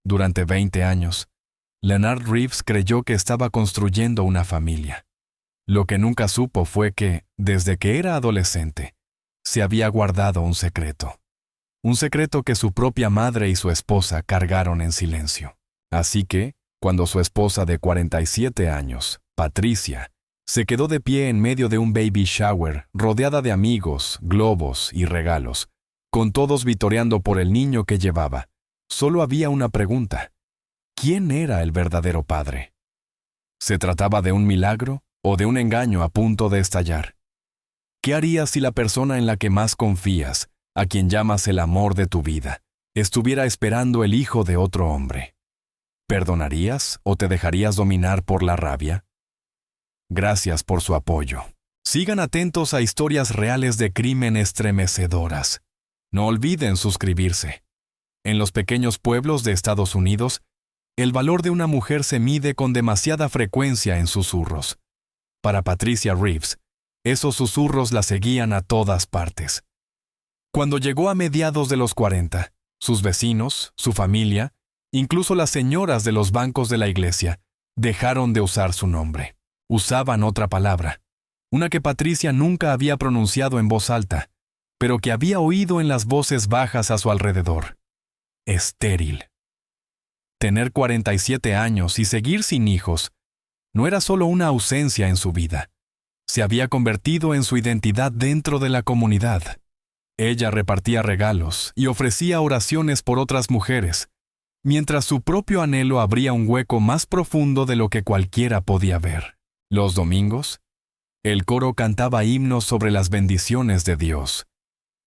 Durante 20 años, Leonard Reeves creyó que estaba construyendo una familia. Lo que nunca supo fue que, desde que era adolescente, se había guardado un secreto. Un secreto que su propia madre y su esposa cargaron en silencio. Así que, cuando su esposa de 47 años, Patricia, se quedó de pie en medio de un baby shower, rodeada de amigos, globos y regalos, con todos vitoreando por el niño que llevaba, solo había una pregunta: ¿quién era el verdadero padre? ¿Se trataba de un milagro o de un engaño a punto de estallar? ¿Qué harías si la persona en la que más confías, a quien llamas el amor de tu vida, estuviera esperando el hijo de otro hombre? ¿Perdonarías o te dejarías dominar por la rabia? Gracias por su apoyo. Sigan atentos a historias reales de crimen estremecedoras. No olviden suscribirse. En los pequeños pueblos de Estados Unidos, el valor de una mujer se mide con demasiada frecuencia en susurros. Para Patricia Reeves, esos susurros la seguían a todas partes. Cuando llegó a mediados de los 40, sus vecinos, su familia, incluso las señoras de los bancos de la iglesia, dejaron de usar su nombre. Usaban otra palabra, una que Patricia nunca había pronunciado en voz alta, pero que había oído en las voces bajas a su alrededor: estéril. Tener 47 años y seguir sin hijos no era solo una ausencia en su vida, se había convertido en su identidad dentro de la comunidad. Ella repartía regalos y ofrecía oraciones por otras mujeres, mientras su propio anhelo abría un hueco más profundo de lo que cualquiera podía ver. Los domingos, el coro cantaba himnos sobre las bendiciones de Dios,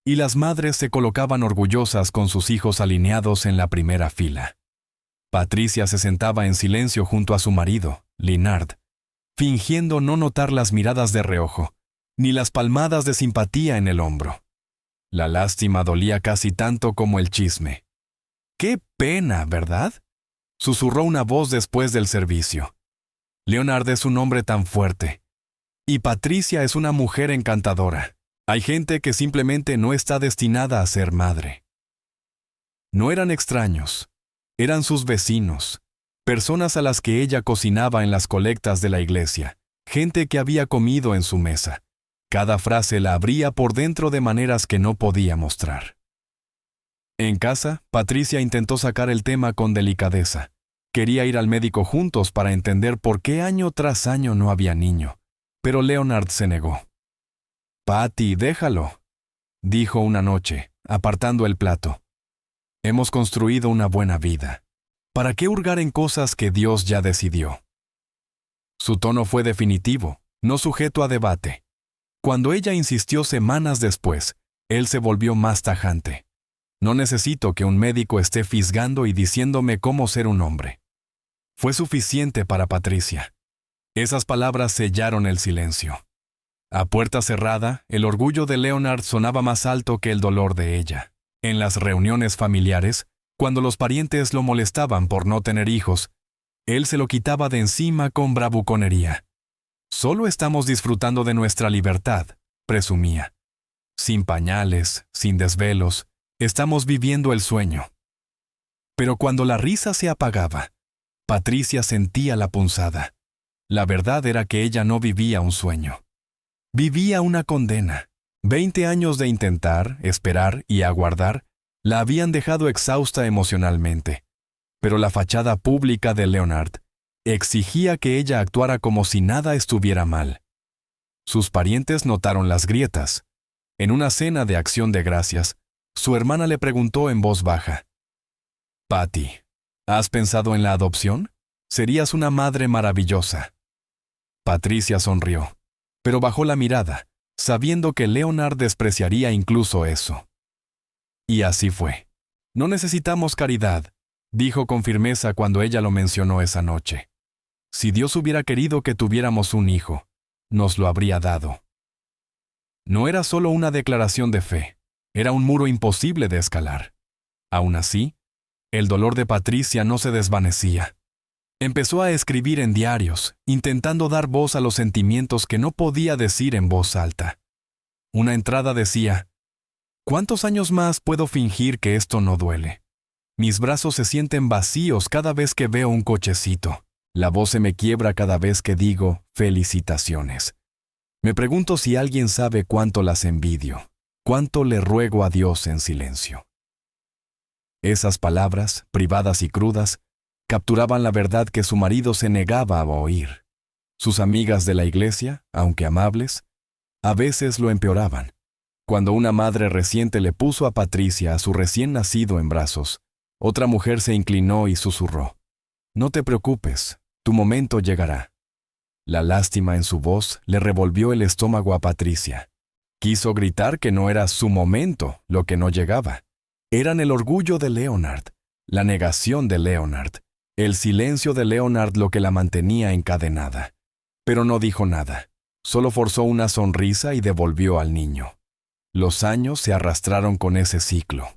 y las madres se colocaban orgullosas con sus hijos alineados en la primera fila. Patricia se sentaba en silencio junto a su marido, Leonard, fingiendo no notar las miradas de reojo, ni las palmadas de simpatía en el hombro. La lástima dolía casi tanto como el chisme. ¡Qué pena!, ¿verdad?, susurró una voz después del servicio. Leonard es un hombre tan fuerte. Y Patricia es una mujer encantadora. Hay gente que simplemente no está destinada a ser madre. No eran extraños. Eran sus vecinos. Personas a las que ella cocinaba en las colectas de la iglesia. Gente que había comido en su mesa. Cada frase la abría por dentro de maneras que no podía mostrar. En casa, Patricia intentó sacar el tema con delicadeza. Quería ir al médico juntos para entender por qué año tras año no había niño, pero Leonard se negó. «Patty, déjalo», dijo una noche, apartando el plato. «Hemos construido una buena vida. ¿Para qué hurgar en cosas que Dios ya decidió?» Su tono fue definitivo, no sujeto a debate. Cuando ella insistió semanas después, él se volvió más tajante. «No necesito que un médico esté fisgando y diciéndome cómo ser un hombre». Fue suficiente para Patricia. Esas palabras sellaron el silencio. A puerta cerrada, el orgullo de Leonard sonaba más alto que el dolor de ella. En las reuniones familiares, cuando los parientes lo molestaban por no tener hijos, él se lo quitaba de encima con bravuconería. «Solo estamos disfrutando de nuestra libertad», presumía. «Sin pañales, sin desvelos, estamos viviendo el sueño». Pero cuando la risa se apagaba, Patricia sentía la punzada. La verdad era que ella no vivía un sueño. Vivía una condena. 20 años de intentar, esperar y aguardar la habían dejado exhausta emocionalmente. Pero la fachada pública de Leonard exigía que ella actuara como si nada estuviera mal. Sus parientes notaron las grietas. En una cena de acción de gracias, su hermana le preguntó en voz baja: «Patty, ¿has pensado en la adopción? Serías una madre maravillosa». Patricia sonrió, pero bajó la mirada, sabiendo que Leonard despreciaría incluso eso. Y así fue. «No necesitamos caridad», dijo con firmeza cuando ella lo mencionó esa noche. «Si Dios hubiera querido que tuviéramos un hijo, nos lo habría dado». No era solo una declaración de fe, era un muro imposible de escalar. Aún así, el dolor de Patricia no se desvanecía. Empezó a escribir en diarios, intentando dar voz a los sentimientos que no podía decir en voz alta. Una entrada decía: «¿Cuántos años más puedo fingir que esto no duele? Mis brazos se sienten vacíos cada vez que veo un cochecito. La voz se me quiebra cada vez que digo felicitaciones. Me pregunto si alguien sabe cuánto las envidio, cuánto le ruego a Dios en silencio. Esas palabras, privadas y crudas, capturaban la verdad que su marido se negaba a oír. Sus amigas de la iglesia, aunque amables, a veces lo empeoraban. Cuando una madre reciente le puso a Patricia a su recién nacido en brazos, otra mujer se inclinó y susurró: «No te preocupes, tu momento llegará». La lástima en su voz le revolvió el estómago a Patricia. Quiso gritar que no era su momento lo que no llegaba. Eran el orgullo de Leonard, la negación de Leonard, el silencio de Leonard lo que la mantenía encadenada. Pero no dijo nada, solo forzó una sonrisa y devolvió al niño. Los años se arrastraron con ese ciclo.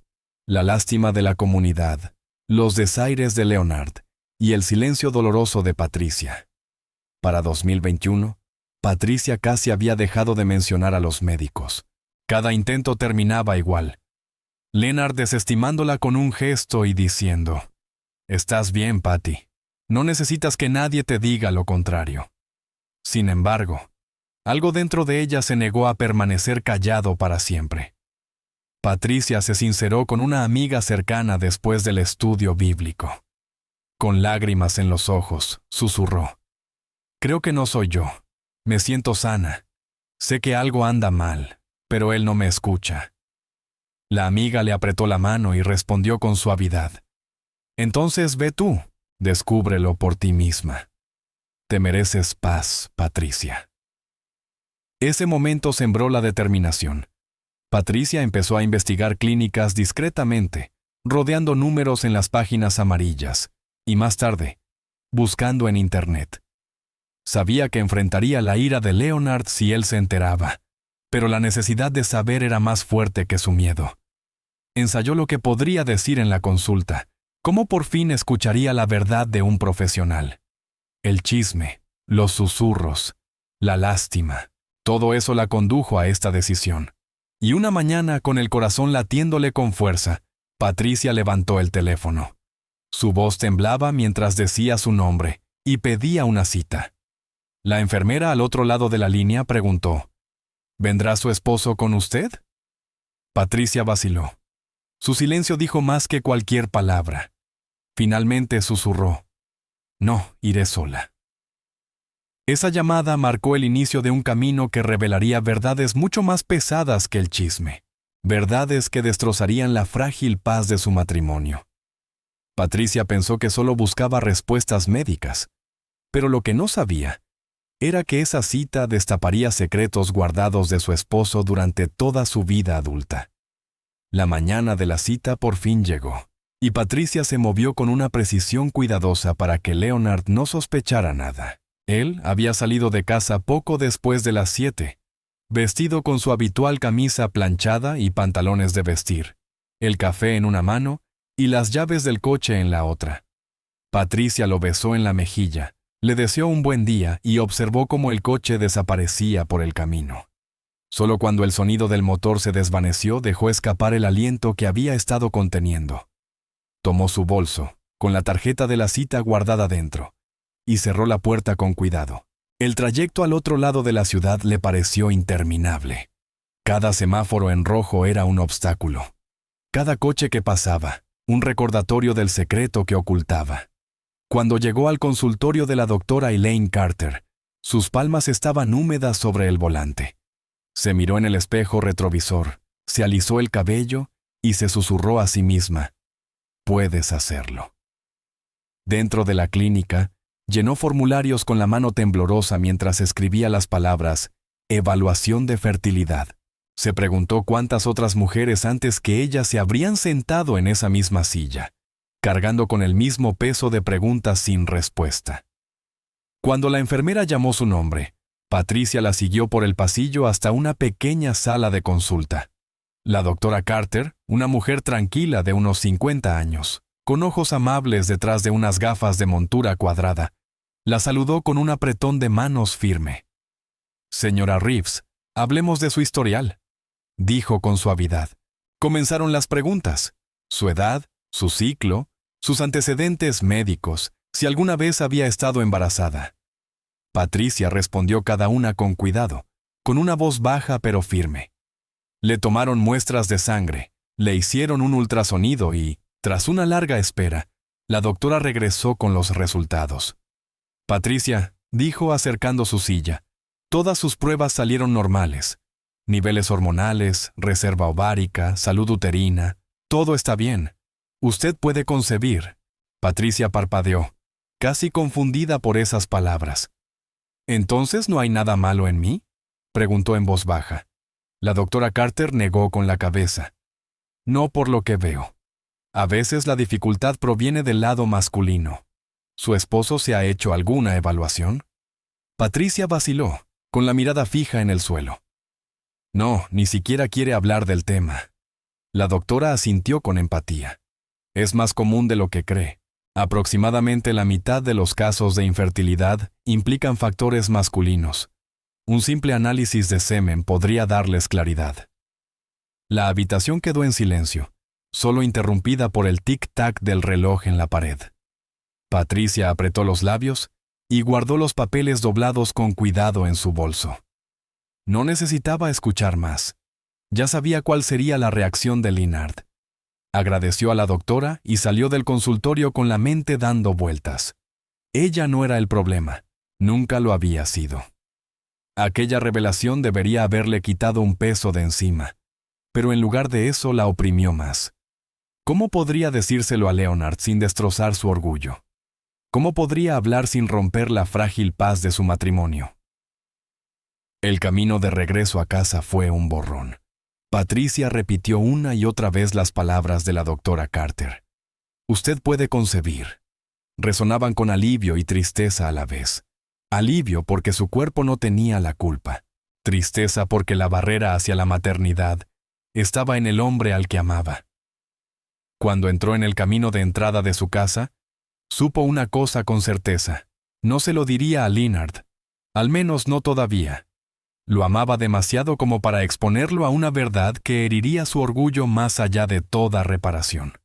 La lástima de la comunidad, los desaires de Leonard y el silencio doloroso de Patricia. Para 2021, Patricia casi había dejado de mencionar a los médicos. Cada intento terminaba igual. Leonard desestimándola con un gesto y diciendo: «Estás bien, Patty. No necesitas que nadie te diga lo contrario». Sin embargo, algo dentro de ella se negó a permanecer callado para siempre. Patricia se sinceró con una amiga cercana después del estudio bíblico. Con lágrimas en los ojos, susurró: «Creo que no soy yo. Me siento sana. Sé que algo anda mal, pero él no me escucha». La amiga le apretó la mano y respondió con suavidad: «Entonces ve tú, descúbrelo por ti misma. Te mereces paz, Patricia». Ese momento sembró la determinación. Patricia empezó a investigar clínicas discretamente, rodeando números en las páginas amarillas, y más tarde, buscando en Internet. Sabía que enfrentaría la ira de Leonard si él se enteraba, pero la necesidad de saber era más fuerte que su miedo. Ensayó lo que podría decir en la consulta, cómo por fin escucharía la verdad de un profesional. El chisme, los susurros, la lástima, todo eso la condujo a esta decisión. Y una mañana, con el corazón latiéndole con fuerza, Patricia levantó el teléfono. Su voz temblaba mientras decía su nombre y pedía una cita. La enfermera al otro lado de la línea preguntó: «¿Vendrá su esposo con usted?». Patricia vaciló. Su silencio dijo más que cualquier palabra. Finalmente susurró: «No, iré sola». Esa llamada marcó el inicio de un camino que revelaría verdades mucho más pesadas que el chisme, verdades que destrozarían la frágil paz de su matrimonio. Patricia pensó que solo buscaba respuestas médicas, pero lo que no sabía era que esa cita destaparía secretos guardados de su esposo durante toda su vida adulta. La mañana de la cita por fin llegó, y Patricia se movió con una precisión cuidadosa para que Leonard no sospechara nada. Él había salido de casa poco después de las 7, vestido con su habitual camisa planchada y pantalones de vestir, el café en una mano y las llaves del coche en la otra. Patricia lo besó en la mejilla, le deseó un buen día y observó cómo el coche desaparecía por el camino. Solo cuando el sonido del motor se desvaneció dejó escapar el aliento que había estado conteniendo. Tomó su bolso, con la tarjeta de la cita guardada dentro, y cerró la puerta con cuidado. El trayecto al otro lado de la ciudad le pareció interminable. Cada semáforo en rojo era un obstáculo. Cada coche que pasaba, un recordatorio del secreto que ocultaba. Cuando llegó al consultorio de la doctora Elaine Carter, sus palmas estaban húmedas sobre el volante. Se miró en el espejo retrovisor, se alisó el cabello y se susurró a sí misma: «Puedes hacerlo». Dentro de la clínica, llenó formularios con la mano temblorosa mientras escribía las palabras «evaluación de fertilidad». Se preguntó cuántas otras mujeres antes que ella se habrían sentado en esa misma silla, cargando con el mismo peso de preguntas sin respuesta. Cuando la enfermera llamó su nombre, Patricia la siguió por el pasillo hasta una pequeña sala de consulta. La doctora Carter, una mujer tranquila de unos 50 años, con ojos amables detrás de unas gafas de montura cuadrada, la saludó con un apretón de manos firme. «Señora Reeves, hablemos de su historial», dijo con suavidad. Comenzaron las preguntas: su edad, su ciclo, sus antecedentes médicos, si alguna vez había estado embarazada. Patricia respondió cada una con cuidado, con una voz baja pero firme. Le tomaron muestras de sangre, le hicieron un ultrasonido y, tras una larga espera, la doctora regresó con los resultados. Patricia, dijo acercando su silla, todas sus pruebas salieron normales. Niveles hormonales, reserva ovárica, salud uterina, todo está bien. Usted puede concebir. Patricia parpadeó, casi confundida por esas palabras. ¿Entonces no hay nada malo en mí?, preguntó en voz baja. La doctora Carter negó con la cabeza. No por lo que veo. A veces la dificultad proviene del lado masculino. ¿Su esposo se ha hecho alguna evaluación? Patricia vaciló, con la mirada fija en el suelo. No, ni siquiera quiere hablar del tema. La doctora asintió con empatía. Es más común de lo que cree. Aproximadamente la mitad de los casos de infertilidad implican factores masculinos. Un simple análisis de semen podría darles claridad. La habitación quedó en silencio, solo interrumpida por el tic-tac del reloj en la pared. Patricia apretó los labios y guardó los papeles doblados con cuidado en su bolso. No necesitaba escuchar más. Ya sabía cuál sería la reacción de Lennard. Agradeció a la doctora y salió del consultorio con la mente dando vueltas. Ella no era el problema, nunca lo había sido. Aquella revelación debería haberle quitado un peso de encima, pero en lugar de eso la oprimió más. ¿Cómo podría decírselo a Leonard sin destrozar su orgullo? ¿Cómo podría hablar sin romper la frágil paz de su matrimonio? El camino de regreso a casa fue un borrón. Patricia repitió una y otra vez las palabras de la doctora Carter. Usted puede concebir. Resonaban con alivio y tristeza a la vez. Alivio porque su cuerpo no tenía la culpa. Tristeza porque la barrera hacia la maternidad estaba en el hombre al que amaba. Cuando entró en el camino de entrada de su casa, supo una cosa con certeza. No se lo diría a Lennard. Al menos no todavía. Lo amaba demasiado como para exponerlo a una verdad que heriría su orgullo más allá de toda reparación.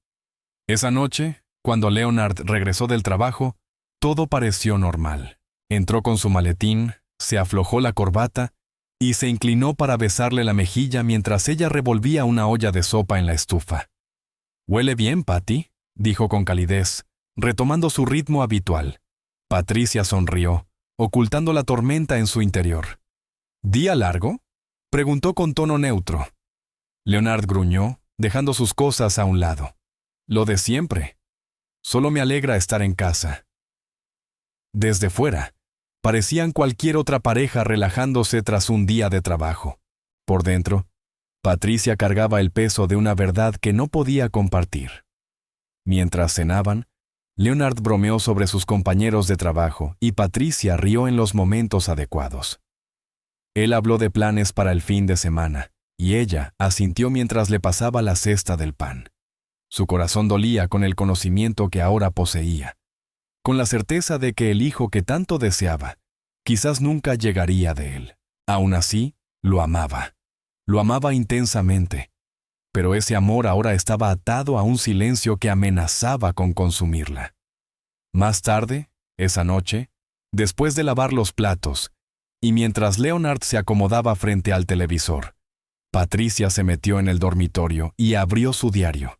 Esa noche, cuando Leonard regresó del trabajo, todo pareció normal. Entró con su maletín, se aflojó la corbata y se inclinó para besarle la mejilla mientras ella revolvía una olla de sopa en la estufa. «Huele bien, Patty», dijo con calidez, retomando su ritmo habitual. Patricia sonrió, ocultando la tormenta en su interior. «¿Día largo?», preguntó con tono neutro. Leonard gruñó, dejando sus cosas a un lado. «Lo de siempre. Solo me alegra estar en casa». Desde fuera, parecían cualquier otra pareja relajándose tras un día de trabajo. Por dentro, Patricia cargaba el peso de una verdad que no podía compartir. Mientras cenaban, Leonard bromeó sobre sus compañeros de trabajo y Patricia rió en los momentos adecuados. Él habló de planes para el fin de semana, y ella asintió mientras le pasaba la cesta del pan. Su corazón dolía con el conocimiento que ahora poseía, con la certeza de que el hijo que tanto deseaba, quizás nunca llegaría de él. Aún así, lo amaba intensamente, pero ese amor ahora estaba atado a un silencio que amenazaba con consumirla. Más tarde, esa noche, después de lavar los platos, y mientras Leonard se acomodaba frente al televisor, Patricia se metió en el dormitorio y abrió su diario.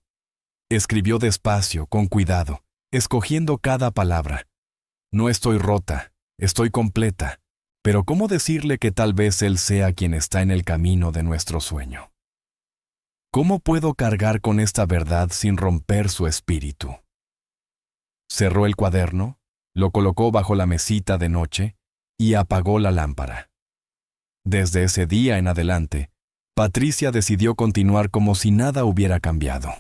Escribió despacio, con cuidado, escogiendo cada palabra. No estoy rota, estoy completa, pero ¿cómo decirle que tal vez él sea quien está en el camino de nuestro sueño? ¿Cómo puedo cargar con esta verdad sin romper su espíritu? Cerró el cuaderno, lo colocó bajo la mesita de noche y apagó la lámpara. Desde ese día en adelante, Patricia decidió continuar como si nada hubiera cambiado.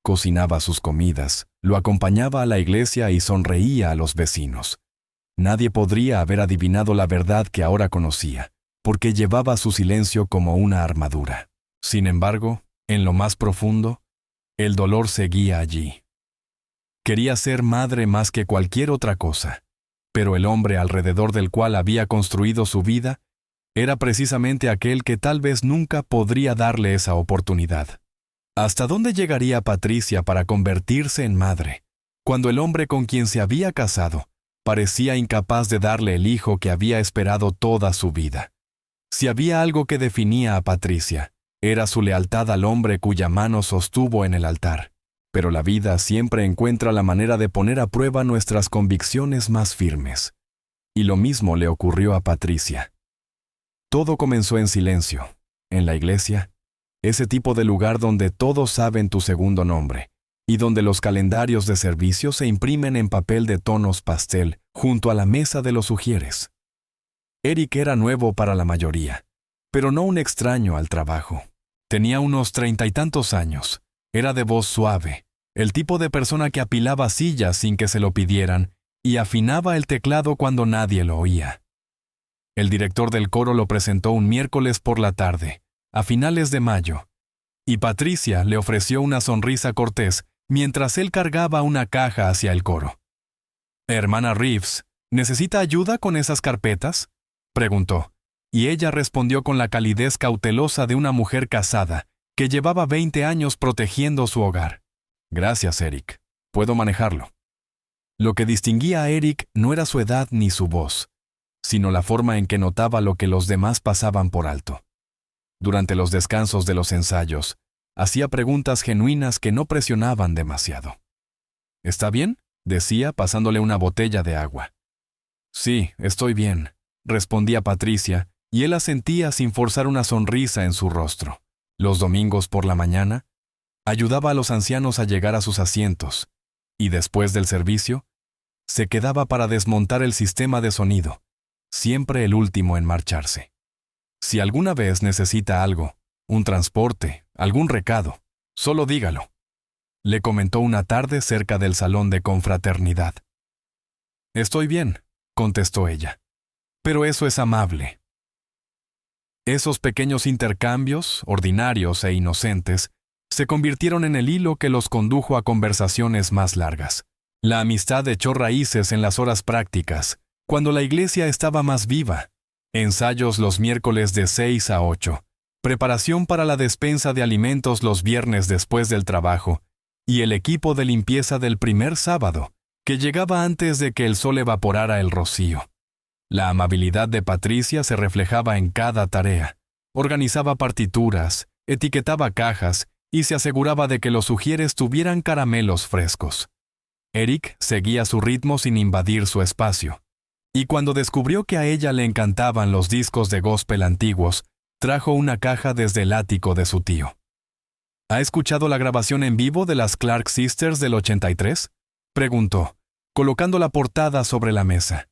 Cocinaba sus comidas, lo acompañaba a la iglesia y sonreía a los vecinos. Nadie podría haber adivinado la verdad que ahora conocía, porque llevaba su silencio como una armadura. Sin embargo, en lo más profundo, el dolor seguía allí. Quería ser madre más que cualquier otra cosa, pero el hombre alrededor del cual había construido su vida era precisamente aquel que tal vez nunca podría darle esa oportunidad. ¿Hasta dónde llegaría Patricia para convertirse en madre, cuando el hombre con quien se había casado parecía incapaz de darle el hijo que había esperado toda su vida? Si había algo que definía a Patricia, era su lealtad al hombre cuya mano sostuvo en el altar. Pero la vida siempre encuentra la manera de poner a prueba nuestras convicciones más firmes. Y lo mismo le ocurrió a Patricia. Todo comenzó en silencio, en la iglesia, ese tipo de lugar donde todos saben tu segundo nombre, y donde los calendarios de servicio se imprimen en papel de tonos pastel junto a la mesa de los ujieres. Eric era nuevo para la mayoría, pero no un extraño al trabajo. Tenía unos 30 y tantos años, era de voz suave, el tipo de persona que apilaba sillas sin que se lo pidieran y afinaba el teclado cuando nadie lo oía. El director del coro lo presentó un miércoles por la tarde, a finales de mayo, y Patricia le ofreció una sonrisa cortés mientras él cargaba una caja hacia el coro. «Hermana Reeves, ¿necesita ayuda con esas carpetas?», preguntó, y ella respondió con la calidez cautelosa de una mujer casada que llevaba 20 años protegiendo su hogar. «Gracias, Eric. Puedo manejarlo». Lo que distinguía a Eric no era su edad ni su voz, sino la forma en que notaba lo que los demás pasaban por alto. Durante los descansos de los ensayos, hacía preguntas genuinas que no presionaban demasiado. «¿Está bien?», decía, pasándole una botella de agua. «Sí, estoy bien», respondía Patricia, y él asentía sin forzar una sonrisa en su rostro. Los domingos por la mañana, ayudaba a los ancianos a llegar a sus asientos, y después del servicio, se quedaba para desmontar el sistema de sonido, siempre el último en marcharse. Si alguna vez necesita algo, un transporte, algún recado, solo dígalo, le comentó una tarde cerca del salón de confraternidad. «Estoy bien», contestó ella. «Pero eso es amable». Esos pequeños intercambios, ordinarios e inocentes, se convirtieron en el hilo que los condujo a conversaciones más largas. La amistad echó raíces en las horas prácticas, cuando la iglesia estaba más viva. Ensayos los miércoles de 6 a 8, preparación para la despensa de alimentos los viernes después del trabajo, y el equipo de limpieza del primer sábado, que llegaba antes de que el sol evaporara el rocío. La amabilidad de Patricia se reflejaba en cada tarea. Organizaba partituras, etiquetaba cajas y se aseguraba de que los ujieres tuvieran caramelos frescos. Eric seguía su ritmo sin invadir su espacio. Y cuando descubrió que a ella le encantaban los discos de gospel antiguos, trajo una caja desde el ático de su tío. «¿Ha escuchado la grabación en vivo de las Clark Sisters del 83?» preguntó, colocando la portada sobre la mesa.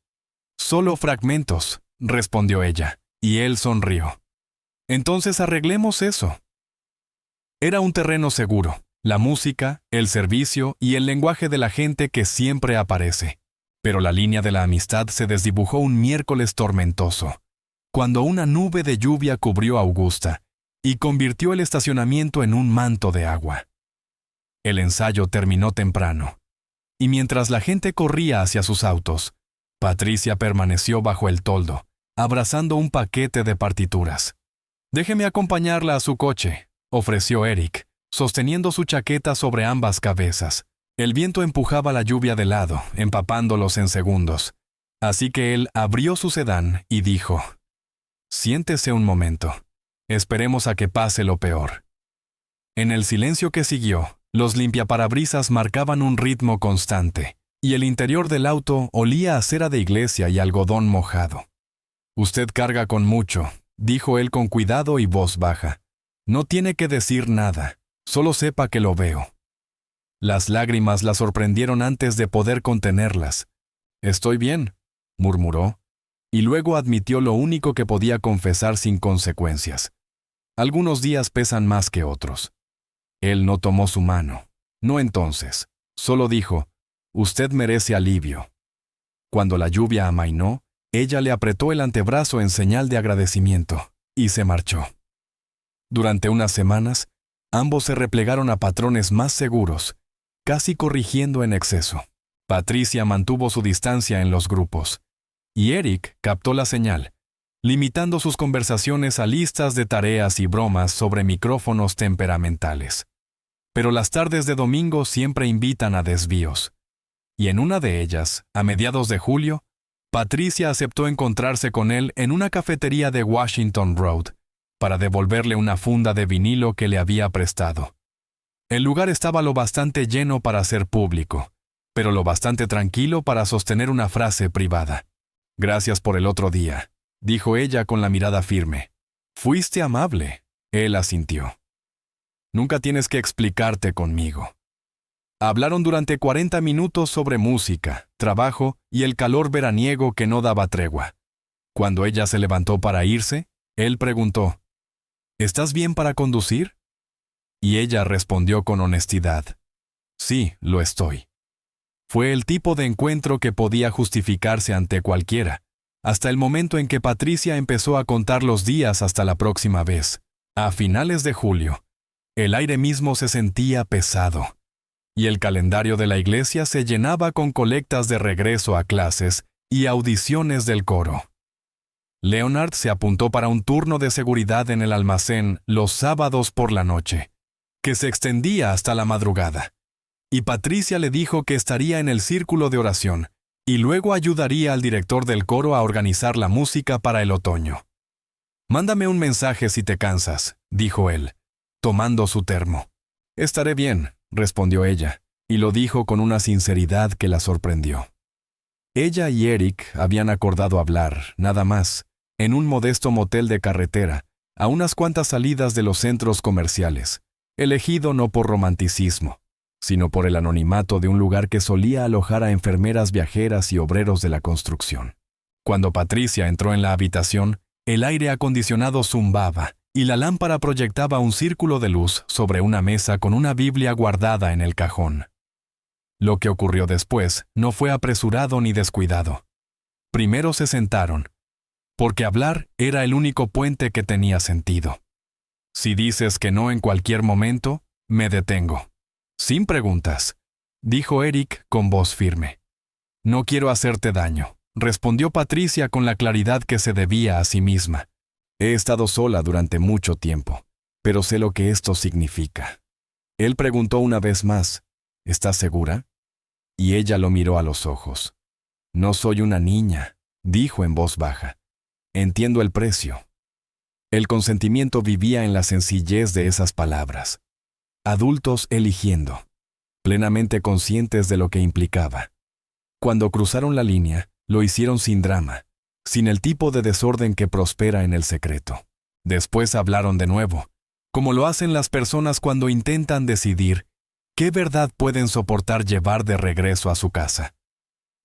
«Solo fragmentos», respondió ella, y él sonrió. «Entonces arreglemos eso». Era un terreno seguro, la música, el servicio y el lenguaje de la gente que siempre aparece. Pero la línea de la amistad se desdibujó un miércoles tormentoso, cuando una nube de lluvia cubrió a Augusta y convirtió el estacionamiento en un manto de agua. El ensayo terminó temprano, y mientras la gente corría hacia sus autos, Patricia permaneció bajo el toldo, abrazando un paquete de partituras. «Déjeme acompañarla a su coche», ofreció Eric, sosteniendo su chaqueta sobre ambas cabezas. El viento empujaba la lluvia de lado, empapándolos en segundos. Así que él abrió su sedán y dijo: «Siéntese un momento. Esperemos a que pase lo peor». En el silencio que siguió, los limpiaparabrisas marcaban un ritmo constante, y el interior del auto olía a cera de iglesia y algodón mojado. «Usted carga con mucho», dijo él con cuidado y voz baja. «No tiene que decir nada, solo sepa que lo veo». Las lágrimas la sorprendieron antes de poder contenerlas. «Estoy bien», murmuró, y luego admitió lo único que podía confesar sin consecuencias. Algunos días pesan más que otros. Él no tomó su mano. No entonces. Solo dijo: «Usted merece alivio». Cuando la lluvia amainó, ella le apretó el antebrazo en señal de agradecimiento, y se marchó. Durante unas semanas, ambos se replegaron a patrones más seguros, casi corrigiendo en exceso. Patricia mantuvo su distancia en los grupos, y Eric captó la señal, limitando sus conversaciones a listas de tareas y bromas sobre micrófonos temperamentales. pero las tardes de domingo siempre invitan a desvíos. Y en una de ellas, a mediados de julio, Patricia aceptó encontrarse con él en una cafetería de Washington Road para devolverle una funda de vinilo que le había prestado. El lugar estaba lo bastante lleno para ser público, pero lo bastante tranquilo para sostener una frase privada. «Gracias por el otro día», dijo ella con la mirada firme. «Fuiste amable», él asintió. «Nunca tienes que explicarte conmigo». Hablaron durante 40 minutos sobre música, trabajo y el calor veraniego que no daba tregua. Cuando ella se levantó para irse, él preguntó, «¿Estás bien para conducir?» Y ella respondió con honestidad, «Sí, lo estoy». Fue el tipo de encuentro que podía justificarse ante cualquiera, hasta el momento en que Patricia empezó a contar los días hasta la próxima vez. A finales de julio, el aire mismo se sentía pesado, y el calendario de la iglesia se llenaba con colectas de regreso a clases y audiciones del coro. Leonard se apuntó para un turno de seguridad en el almacén los sábados por la noche, que se extendía hasta la madrugada, y Patricia le dijo que estaría en el círculo de oración, y luego ayudaría al director del coro a organizar la música para el otoño. «Mándame un mensaje si te cansas», dijo él, tomando su termo. «Estaré bien», respondió ella, y lo dijo con una sinceridad que la sorprendió. Ella y Eric habían acordado hablar, nada más, en un modesto motel de carretera, a unas cuantas salidas de los centros comerciales, elegido no por romanticismo, sino por el anonimato de un lugar que solía alojar a enfermeras viajeras y obreros de la construcción. Cuando Patricia entró en la habitación, el aire acondicionado zumbaba y la lámpara proyectaba un círculo de luz sobre una mesa con una Biblia guardada en el cajón. Lo que ocurrió después no fue apresurado ni descuidado. Primero se sentaron, porque hablar era el único puente que tenía sentido. «Si dices que no en cualquier momento, me detengo. Sin preguntas», dijo Eric con voz firme. «No quiero hacerte daño», respondió Patricia con la claridad que se debía a sí misma. «He estado sola durante mucho tiempo, pero sé lo que esto significa». Él preguntó una vez más, «¿Estás segura?» Y ella lo miró a los ojos. «No soy una niña», dijo en voz baja. «Entiendo el precio». El consentimiento vivía en la sencillez de esas palabras. Adultos eligiendo, plenamente conscientes de lo que implicaba. Cuando cruzaron la línea, lo hicieron sin drama, sin el tipo de desorden que prospera en el secreto. Después hablaron de nuevo, como lo hacen las personas cuando intentan decidir qué verdad pueden soportar llevar de regreso a su casa.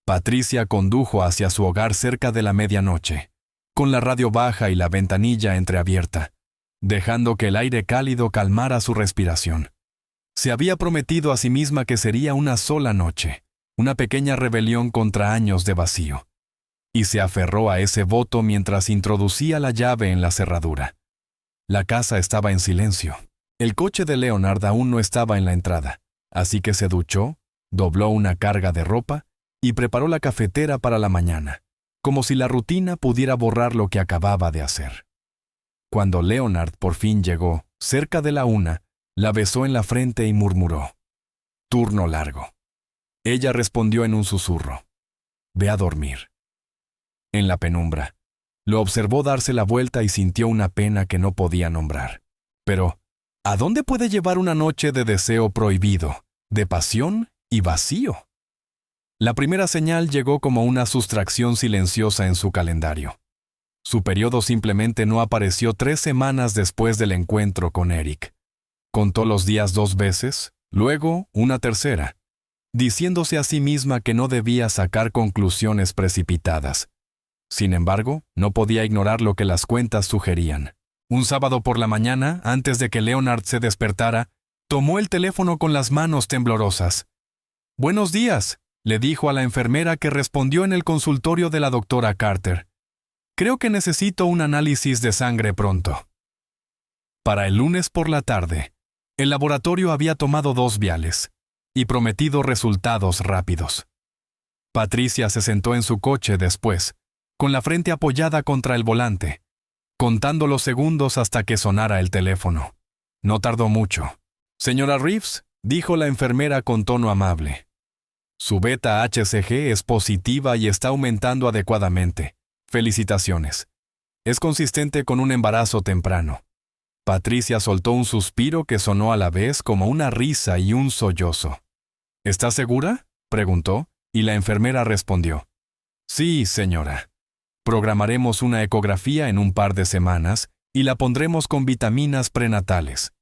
Patricia condujo hacia su hogar cerca de la medianoche, con la radio baja y la ventanilla entreabierta, dejando que el aire cálido calmara su respiración. Se había prometido a sí misma que sería una sola noche, una pequeña rebelión contra años de vacío, y se aferró a ese voto mientras introducía la llave en la cerradura. La casa estaba en silencio. El coche de Leonard aún no estaba en la entrada, así que se duchó, dobló una carga de ropa y preparó la cafetera para la mañana, como si la rutina pudiera borrar lo que acababa de hacer. Cuando Leonard por fin llegó, cerca de la 1, la besó en la frente y murmuró, «Turno largo». Ella respondió en un susurro, «Ve a dormir». En la penumbra, lo observó darse la vuelta y sintió una pena que no podía nombrar. Pero, ¿a dónde puede llevar una noche de deseo prohibido, de pasión y vacío? La primera señal llegó como una sustracción silenciosa en su calendario. Su periodo simplemente no apareció 3 semanas después del encuentro con Eric. Contó los días 2 veces, luego una tercera, diciéndose a sí misma que no debía sacar conclusiones precipitadas. Sin embargo, no podía ignorar lo que las cuentas sugerían. Un sábado por la mañana, antes de que Leonard se despertara, tomó el teléfono con las manos temblorosas. «Buenos días», le dijo a la enfermera que respondió en el consultorio de la doctora Carter. «Creo que necesito un análisis de sangre pronto». Para el lunes por la tarde, el laboratorio había tomado 2 viales y prometido resultados rápidos. Patricia se sentó en su coche después, con la frente apoyada contra el volante, contando los segundos hasta que sonara el teléfono. No tardó mucho. Señora Reeves, dijo la enfermera con tono amable. Su beta HCG es positiva y está aumentando adecuadamente. Felicitaciones. Es consistente con un embarazo temprano. Patricia soltó un suspiro que sonó a la vez como una risa y un sollozo. ¿Está segura?, preguntó, y la enfermera respondió. Sí, señora. Programaremos una ecografía en un par de semanas y la pondremos con vitaminas prenatales.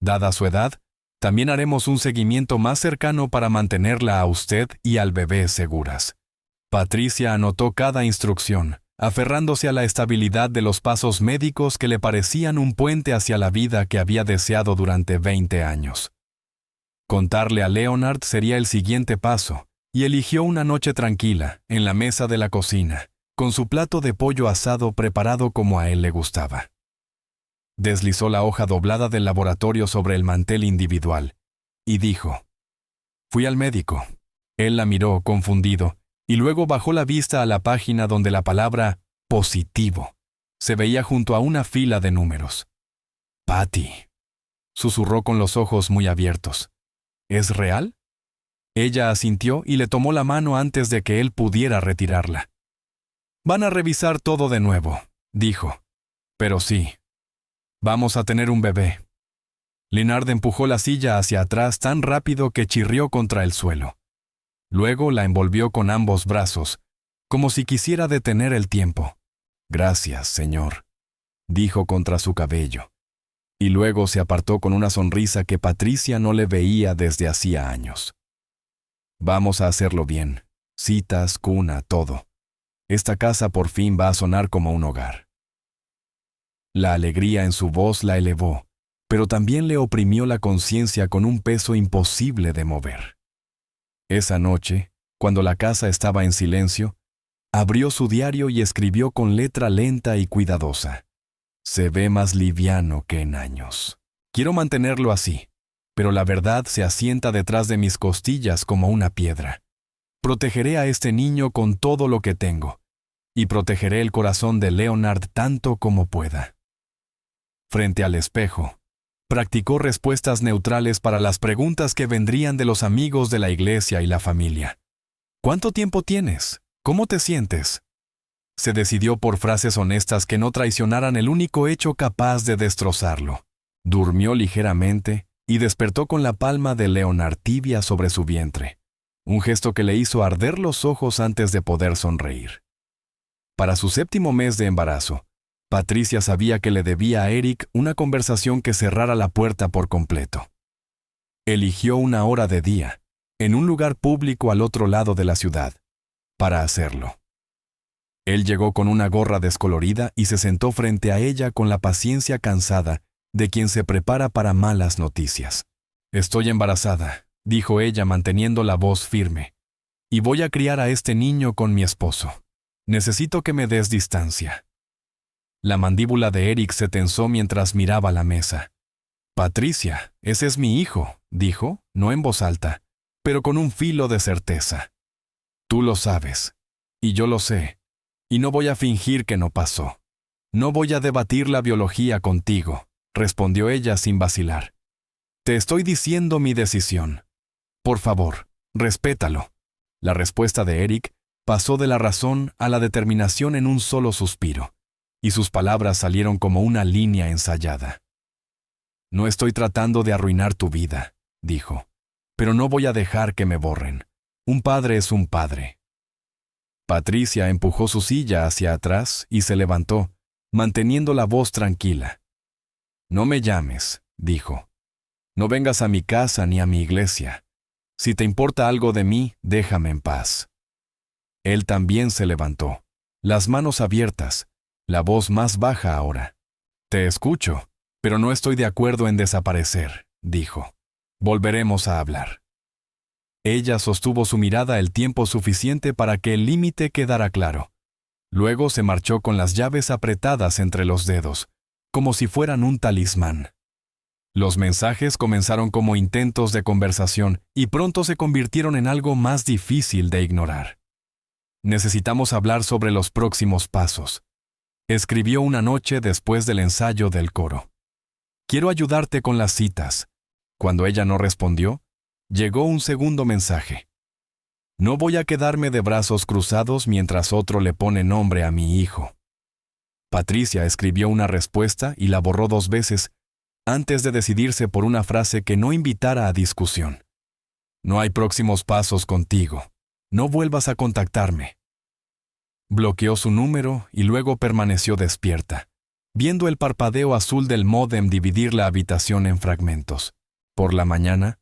Dada su edad, también haremos un seguimiento más cercano para mantenerla a usted y al bebé seguras. Patricia anotó cada instrucción, aferrándose a la estabilidad de los pasos médicos que le parecían un puente hacia la vida que había deseado durante 20 años. Contarle a Leonard sería el siguiente paso, y eligió una noche tranquila, en la mesa de la cocina, con su plato de pollo asado preparado como a él le gustaba. Deslizó la hoja doblada del laboratorio sobre el mantel individual, y dijo, «Fui al médico». Él la miró, confundido, y luego bajó la vista a la página donde la palabra «positivo» se veía junto a una fila de números. «Patty», susurró con los ojos muy abiertos. «¿Es real?» Ella asintió y le tomó la mano antes de que él pudiera retirarla. «Van a revisar todo de nuevo», dijo. «Pero sí. Vamos a tener un bebé». Leonard empujó la silla hacia atrás tan rápido que chirrió contra el suelo. Luego la envolvió con ambos brazos, como si quisiera detener el tiempo. «Gracias, señor», dijo contra su cabello. Y luego se apartó con una sonrisa que Patricia no le veía desde hacía años. «Vamos a hacerlo bien. Citas, cuna, todo. Esta casa por fin va a sonar como un hogar». La alegría en su voz la elevó, pero también le oprimió la conciencia con un peso imposible de mover. Esa noche, cuando la casa estaba en silencio, abrió su diario y escribió con letra lenta y cuidadosa. «Se ve más liviano que en años. Quiero mantenerlo así, pero la verdad se asienta detrás de mis costillas como una piedra. Protegeré a este niño con todo lo que tengo, y protegeré el corazón de Leonard tanto como pueda». Frente al espejo, practicó respuestas neutrales para las preguntas que vendrían de los amigos de la iglesia y la familia. «¿Cuánto tiempo tienes? ¿Cómo te sientes?». Se decidió por frases honestas que no traicionaran el único hecho capaz de destrozarlo. Durmió ligeramente y despertó con la palma de Leonard tibia sobre su vientre, un gesto que le hizo arder los ojos antes de poder sonreír. Para su 7º mes de embarazo, Patricia sabía que le debía a Eric una conversación que cerrara la puerta por completo. Eligió una hora de día, en un lugar público al otro lado de la ciudad, para hacerlo. Él llegó con una gorra descolorida y se sentó frente a ella con la paciencia cansada de quien se prepara para malas noticias. «Estoy embarazada», dijo ella manteniendo la voz firme, «y voy a criar a este niño con mi esposo. Necesito que me des distancia». La mandíbula de Eric se tensó mientras miraba la mesa. «Patricia, ese es mi hijo», dijo, no en voz alta, pero con un filo de certeza. «Tú lo sabes, y yo lo sé, y no voy a fingir que no pasó. No voy a debatir la biología contigo», respondió ella sin vacilar. «Te estoy diciendo mi decisión. Por favor, respétalo». La respuesta de Eric pasó de la razón a la determinación en un solo suspiro, y sus palabras salieron como una línea ensayada. «No estoy tratando de arruinar tu vida», dijo, «pero no voy a dejar que me borren. Un padre es un padre». Patricia empujó su silla hacia atrás y se levantó, manteniendo la voz tranquila. «No me llames», dijo. «No vengas a mi casa ni a mi iglesia. Si te importa algo de mí, déjame en paz». Él también se levantó, las manos abiertas, la voz más baja ahora. «Te escucho, pero no estoy de acuerdo en desaparecer», dijo. «Volveremos a hablar». Ella sostuvo su mirada el tiempo suficiente para que el límite quedara claro. Luego se marchó con las llaves apretadas entre los dedos, como si fueran un talismán. Los mensajes comenzaron como intentos de conversación y pronto se convirtieron en algo más difícil de ignorar. «Necesitamos hablar sobre los próximos pasos», escribió una noche después del ensayo del coro. «Quiero ayudarte con las citas. Cuando ella no respondió, llegó un segundo mensaje. No voy a quedarme de brazos cruzados mientras otro le pone nombre a mi hijo. Patricia escribió una respuesta y la borró 2 veces, antes de decidirse por una frase que no invitara a discusión. No hay próximos pasos contigo. No vuelvas a contactarme. Bloqueó su número y luego permaneció despierta, viendo el parpadeo azul del módem dividir la habitación en fragmentos. Por la mañana,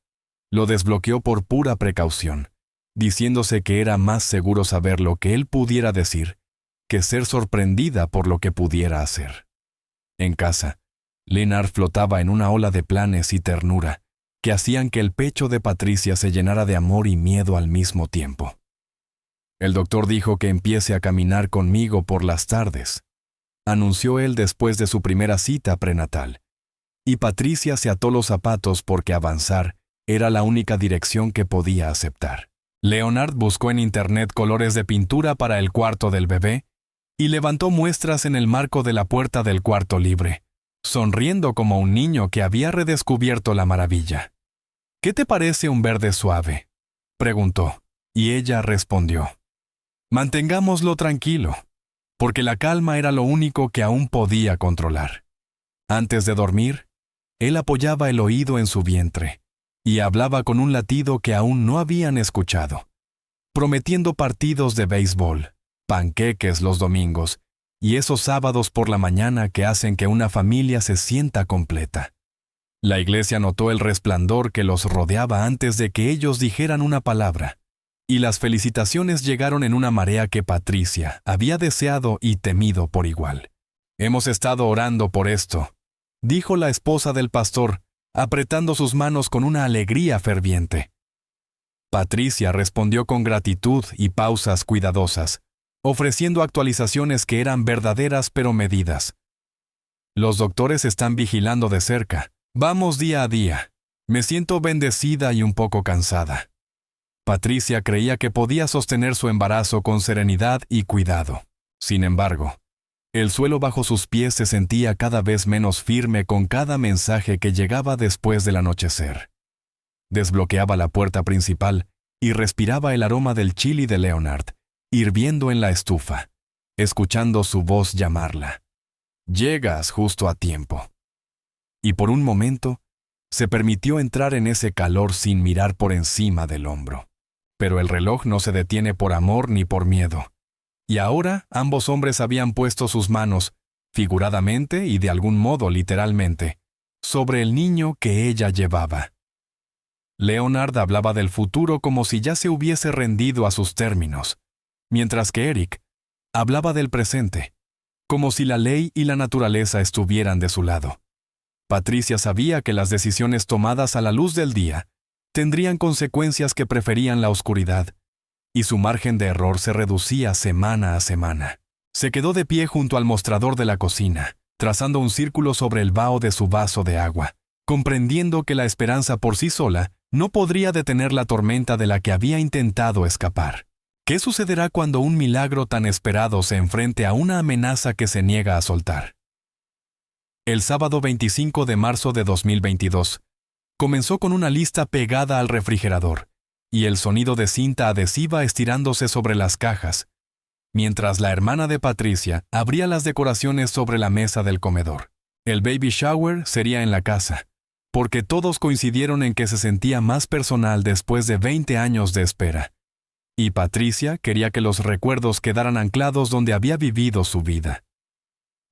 lo desbloqueó por pura precaución, diciéndose que era más seguro saber lo que él pudiera decir que ser sorprendida por lo que pudiera hacer. En casa, Leonard flotaba en una ola de planes y ternura que hacían que el pecho de Patricia se llenara de amor y miedo al mismo tiempo. El doctor dijo que empiece a caminar conmigo por las tardes, anunció él después de su primera cita prenatal, y Patricia se ató los zapatos porque avanzar era la única dirección que podía aceptar. Leonard buscó en internet colores de pintura para el cuarto del bebé y levantó muestras en el marco de la puerta del cuarto libre, sonriendo como un niño que había redescubierto la maravilla. «¿Qué te parece un verde suave?», preguntó, y ella respondió. «Mantengámoslo tranquilo», porque la calma era lo único que aún podía controlar. Antes de dormir, él apoyaba el oído en su vientre y hablaba con un latido que aún no habían escuchado, prometiendo partidos de béisbol, panqueques los domingos y esos sábados por la mañana que hacen que una familia se sienta completa. La iglesia notó el resplandor que los rodeaba antes de que ellos dijeran una palabra, y las felicitaciones llegaron en una marea que Patricia había deseado y temido por igual. «Hemos estado orando por esto», dijo la esposa del pastor, apretando sus manos con una alegría ferviente. Patricia respondió con gratitud y pausas cuidadosas, ofreciendo actualizaciones que eran verdaderas pero medidas. «Los doctores están vigilando de cerca. Vamos día a día. Me siento bendecida y un poco cansada». Patricia creía que podía sostener su embarazo con serenidad y cuidado. Sin embargo, el suelo bajo sus pies se sentía cada vez menos firme con cada mensaje que llegaba después del anochecer. Desbloqueaba la puerta principal y respiraba el aroma del chili de Leonard, hirviendo en la estufa, escuchando su voz llamarla. «Llegas justo a tiempo». Y por un momento, se permitió entrar en ese calor sin mirar por encima del hombro. Pero el reloj no se detiene por amor ni por miedo. Y ahora ambos hombres habían puesto sus manos, figuradamente y de algún modo literalmente, sobre el niño que ella llevaba. Leonard hablaba del futuro como si ya se hubiese rendido a sus términos, mientras que Eric hablaba del presente, como si la ley y la naturaleza estuvieran de su lado. Patricia sabía que las decisiones tomadas a la luz del día tendrían consecuencias que preferían la oscuridad, y su margen de error se reducía semana a semana. Se quedó de pie junto al mostrador de la cocina, trazando un círculo sobre el vaho de su vaso de agua, comprendiendo que la esperanza por sí sola no podría detener la tormenta de la que había intentado escapar. ¿Qué sucederá cuando un milagro tan esperado se enfrente a una amenaza que se niega a soltar? El sábado 25 de marzo de 2022, comenzó con una lista pegada al refrigerador y el sonido de cinta adhesiva estirándose sobre las cajas, mientras la hermana de Patricia abría las decoraciones sobre la mesa del comedor. El baby shower sería en la casa, porque todos coincidieron en que se sentía más personal después de 20 años de espera. Y Patricia quería que los recuerdos quedaran anclados donde había vivido su vida.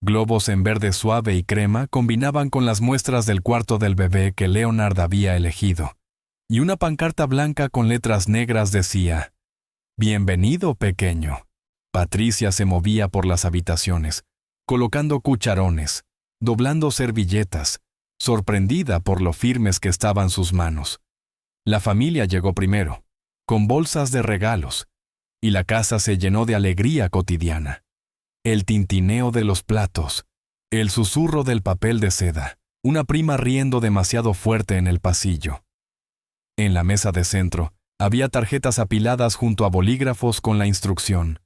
Globos en verde suave y crema combinaban con las muestras del cuarto del bebé que Leonard había elegido, y una pancarta blanca con letras negras decía: «Bienvenido, pequeño». Patricia se movía por las habitaciones, colocando cucharones, doblando servilletas, sorprendida por lo firmes que estaban sus manos. La familia llegó primero, con bolsas de regalos, y la casa se llenó de alegría cotidiana. El tintineo de los platos, el susurro del papel de seda, una prima riendo demasiado fuerte en el pasillo. En la mesa de centro, había tarjetas apiladas junto a bolígrafos con la instrucción: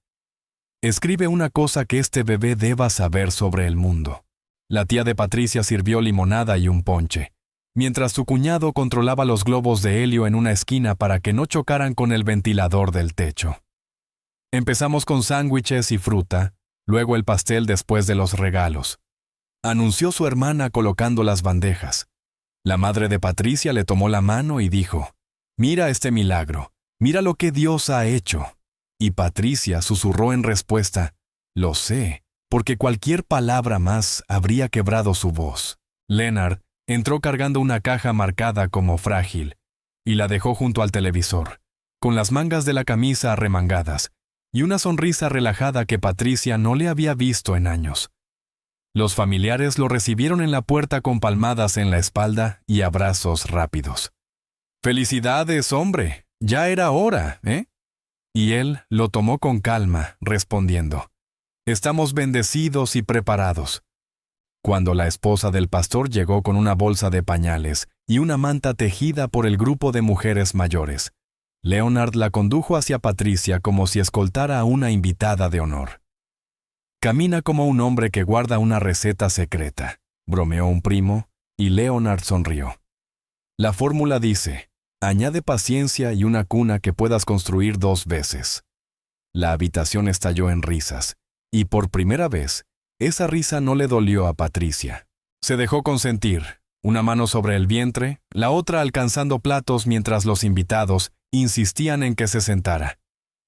«Escribe una cosa que este bebé deba saber sobre el mundo». La tía de Patricia sirvió limonada y un ponche, mientras su cuñado controlaba los globos de helio en una esquina para que no chocaran con el ventilador del techo. Empezamos con sándwiches y fruta, luego el pastel después de los regalos, anunció su hermana colocando las bandejas. La madre de Patricia le tomó la mano y dijo, «Mira este milagro, mira lo que Dios ha hecho». Y Patricia susurró en respuesta, «Lo sé, porque cualquier palabra más habría quebrado su voz». Leonard entró cargando una caja marcada como frágil y la dejó junto al televisor, con las mangas de la camisa arremangadas y una sonrisa relajada que Patricia no le había visto en años. Los familiares lo recibieron en la puerta con palmadas en la espalda y abrazos rápidos. «Felicidades, hombre, ya era hora, ¿eh?» Y él lo tomó con calma, respondiendo, «Estamos bendecidos y preparados». Cuando la esposa del pastor llegó con una bolsa de pañales y una manta tejida por el grupo de mujeres mayores, Leonard la condujo hacia Patricia como si escoltara a una invitada de honor. «Camina como un hombre que guarda una receta secreta», bromeó un primo, y Leonard sonrió. «La fórmula dice, añade paciencia y una cuna que puedas construir 2 veces». La habitación estalló en risas, y por primera vez, esa risa no le dolió a Patricia. Se dejó consentir, una mano sobre el vientre, la otra alcanzando platos mientras los invitados insistían en que se sentara.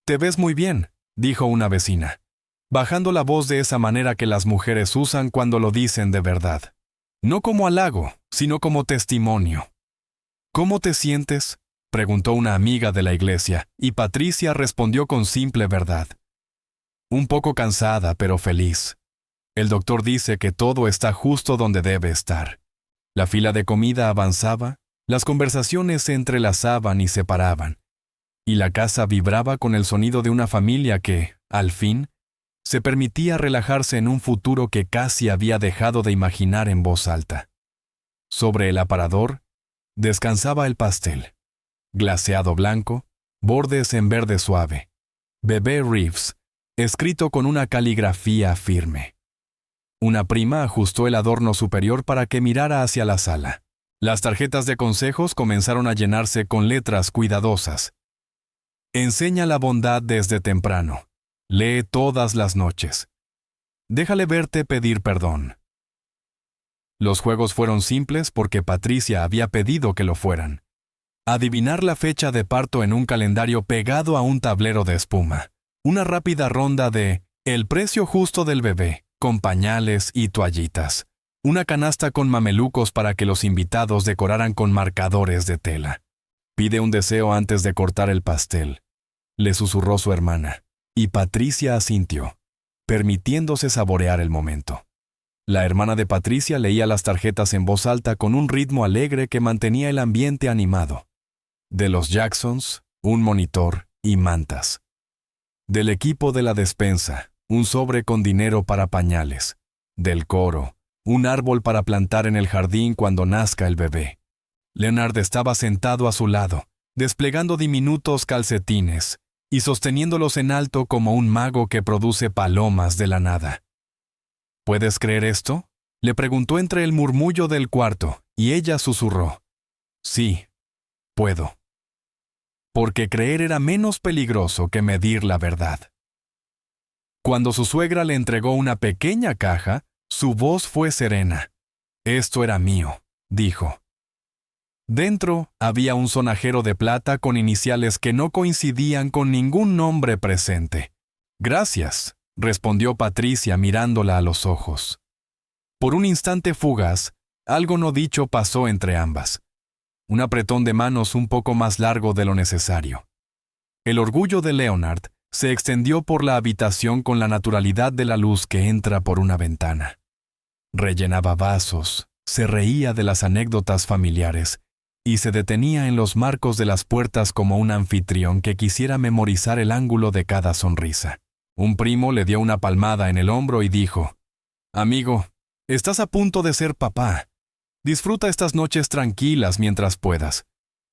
«Te ves muy bien», dijo una vecina, bajando la voz de esa manera que las mujeres usan cuando lo dicen de verdad. No como halago, sino como testimonio. «¿Cómo te sientes?», preguntó una amiga de la iglesia, y Patricia respondió con simple verdad. «Un poco cansada, pero feliz. El doctor dice que todo está justo donde debe estar». La fila de comida avanzaba, las conversaciones se entrelazaban y separaban, y la casa vibraba con el sonido de una familia que, al fin, se permitía relajarse en un futuro que casi había dejado de imaginar en voz alta. Sobre el aparador, descansaba el pastel, glaseado blanco, bordes en verde suave, Bebé Reeves, escrito con una caligrafía firme. Una prima ajustó el adorno superior para que mirara hacia la sala. Las tarjetas de consejos comenzaron a llenarse con letras cuidadosas. «Enseña la bondad desde temprano. Lee todas las noches. Déjale verte pedir perdón». Los juegos fueron simples porque Patricia había pedido que lo fueran. Adivinar la fecha de parto en un calendario pegado a un tablero de espuma. Una rápida ronda de «El precio justo del bebé», con pañales y toallitas. Una canasta con mamelucos para que los invitados decoraran con marcadores de tela. «Pide un deseo antes de cortar el pastel», le susurró su hermana, y Patricia asintió, permitiéndose saborear el momento. La hermana de Patricia leía las tarjetas en voz alta con un ritmo alegre que mantenía el ambiente animado. De los Jacksons, un monitor y mantas. Del equipo de la despensa, un sobre con dinero para pañales. Del coro, un árbol para plantar en el jardín cuando nazca el bebé. Leonard estaba sentado a su lado, desplegando diminutos calcetines y sosteniéndolos en alto como un mago que produce palomas de la nada. «¿Puedes creer esto?», le preguntó entre el murmullo del cuarto, y ella susurró. «Sí, puedo». Porque creer era menos peligroso que medir la verdad. Cuando su suegra le entregó una pequeña caja, su voz fue serena. «Esto era mío», dijo. Dentro había un sonajero de plata con iniciales que no coincidían con ningún nombre presente. «Gracias», respondió Patricia mirándola a los ojos. Por un instante fugaz, algo no dicho pasó entre ambas. Un apretón de manos un poco más largo de lo necesario. El orgullo de Leonard se extendió por la habitación con la naturalidad de la luz que entra por una ventana. Rellenaba vasos, se reía de las anécdotas familiares y se detenía en los marcos de las puertas como un anfitrión que quisiera memorizar el ángulo de cada sonrisa. Un primo le dio una palmada en el hombro y dijo, «Amigo, estás a punto de ser papá. Disfruta estas noches tranquilas mientras puedas».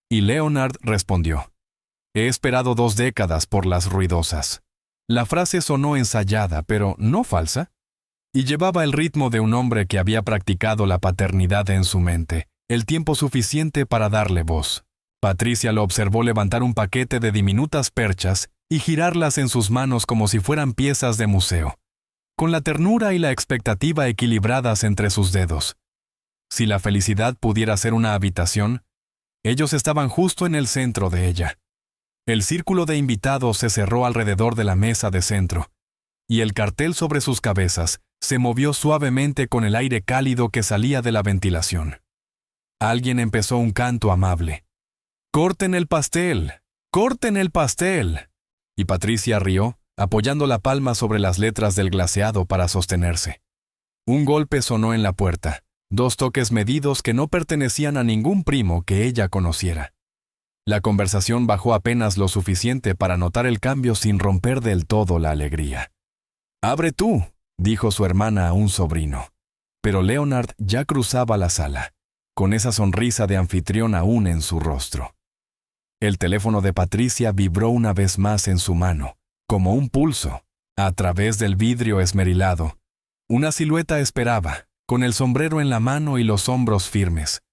Y Leonard respondió, «He esperado 2 décadas por las ruidosas». La frase sonó ensayada, pero no falsa, y llevaba el ritmo de un hombre que había practicado la paternidad en su mente, el tiempo suficiente para darle voz. Patricia lo observó levantar un paquete de diminutas perchas y girarlas en sus manos como si fueran piezas de museo, con la ternura y la expectativa equilibradas entre sus dedos. Si la felicidad pudiera ser una habitación, ellos estaban justo en el centro de ella. El círculo de invitados se cerró alrededor de la mesa de centro, y el cartel sobre sus cabezas se movió suavemente con el aire cálido que salía de la ventilación. Alguien empezó un canto amable. «¡Corten el pastel! ¡Corten el pastel!» Y Patricia rió, apoyando la palma sobre las letras del glaseado para sostenerse. Un golpe sonó en la puerta, 2 toques medidos que no pertenecían a ningún primo que ella conociera. La conversación bajó apenas lo suficiente para notar el cambio sin romper del todo la alegría. «¡Abre tú!», dijo su hermana a un sobrino. Pero Leonard ya cruzaba la sala, con esa sonrisa de anfitrión aún en su rostro. El teléfono de Patricia vibró una vez más en su mano, como un pulso. A través del vidrio esmerilado, una silueta esperaba, con el sombrero en la mano y los hombros firmes.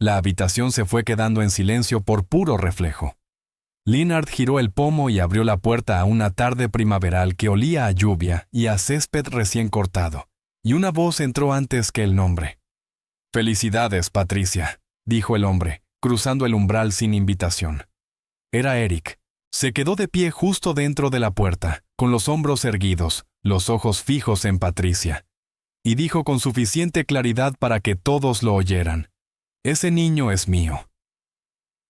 La habitación se fue quedando en silencio por puro reflejo. Leonard giró el pomo y abrió la puerta a una tarde primaveral que olía a lluvia y a césped recién cortado, y una voz entró antes que el nombre. «Felicidades, Patricia», dijo el hombre, cruzando el umbral sin invitación. Era Eric. Se quedó de pie justo dentro de la puerta, con los hombros erguidos, los ojos fijos en Patricia, y dijo con suficiente claridad para que todos lo oyeran: «Ese niño es mío».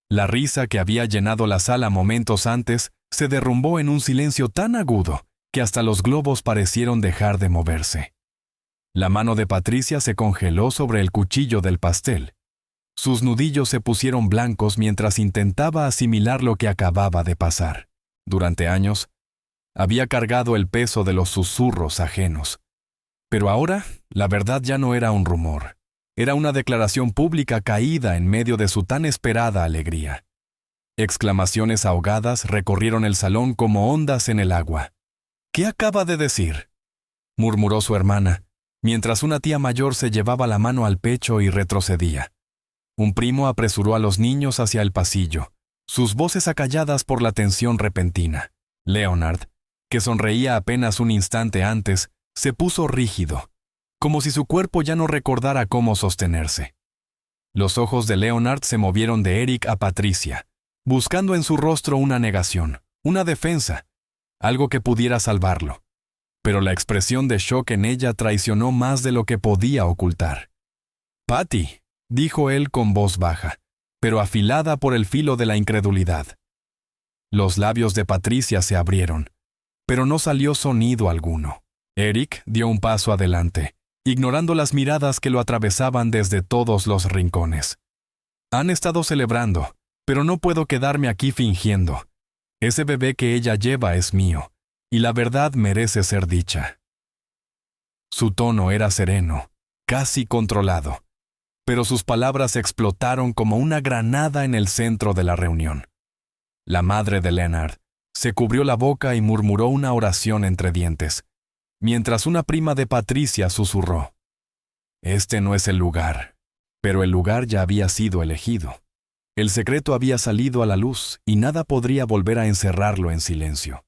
La risa que había llenado la sala momentos antes se derrumbó en un silencio tan agudo que hasta los globos parecieron dejar de moverse. La mano de Patricia se congeló sobre el cuchillo del pastel. Sus nudillos se pusieron blancos mientras intentaba asimilar lo que acababa de pasar. Durante años, había cargado el peso de los susurros ajenos. Pero ahora, la verdad ya no era un rumor. Era una declaración pública caída en medio de su tan esperada alegría. Exclamaciones ahogadas recorrieron el salón como ondas en el agua. «¿Qué acaba de decir?», murmuró su hermana, mientras una tía mayor se llevaba la mano al pecho y retrocedía. Un primo apresuró a los niños hacia el pasillo, sus voces acalladas por la tensión repentina. Leonard, que sonreía apenas un instante antes, se puso rígido, como si su cuerpo ya no recordara cómo sostenerse. Los ojos de Leonard se movieron de Eric a Patricia, buscando en su rostro una negación, una defensa, algo que pudiera salvarlo. Pero la expresión de shock en ella traicionó más de lo que podía ocultar. «Patty», dijo él con voz baja, pero afilada por el filo de la incredulidad. Los labios de Patricia se abrieron, pero no salió sonido alguno. Eric dio un paso adelante, ignorando las miradas que lo atravesaban desde todos los rincones. «Han estado celebrando, pero no puedo quedarme aquí fingiendo. Ese bebé que ella lleva es mío, y la verdad merece ser dicha». Su tono era sereno, casi controlado, pero sus palabras explotaron como una granada en el centro de la reunión. La madre de Leonard se cubrió la boca y murmuró una oración entre dientes, mientras una prima de Patricia susurró: «Este no es el lugar», pero el lugar ya había sido elegido. El secreto había salido a la luz y nada podría volver a encerrarlo en silencio.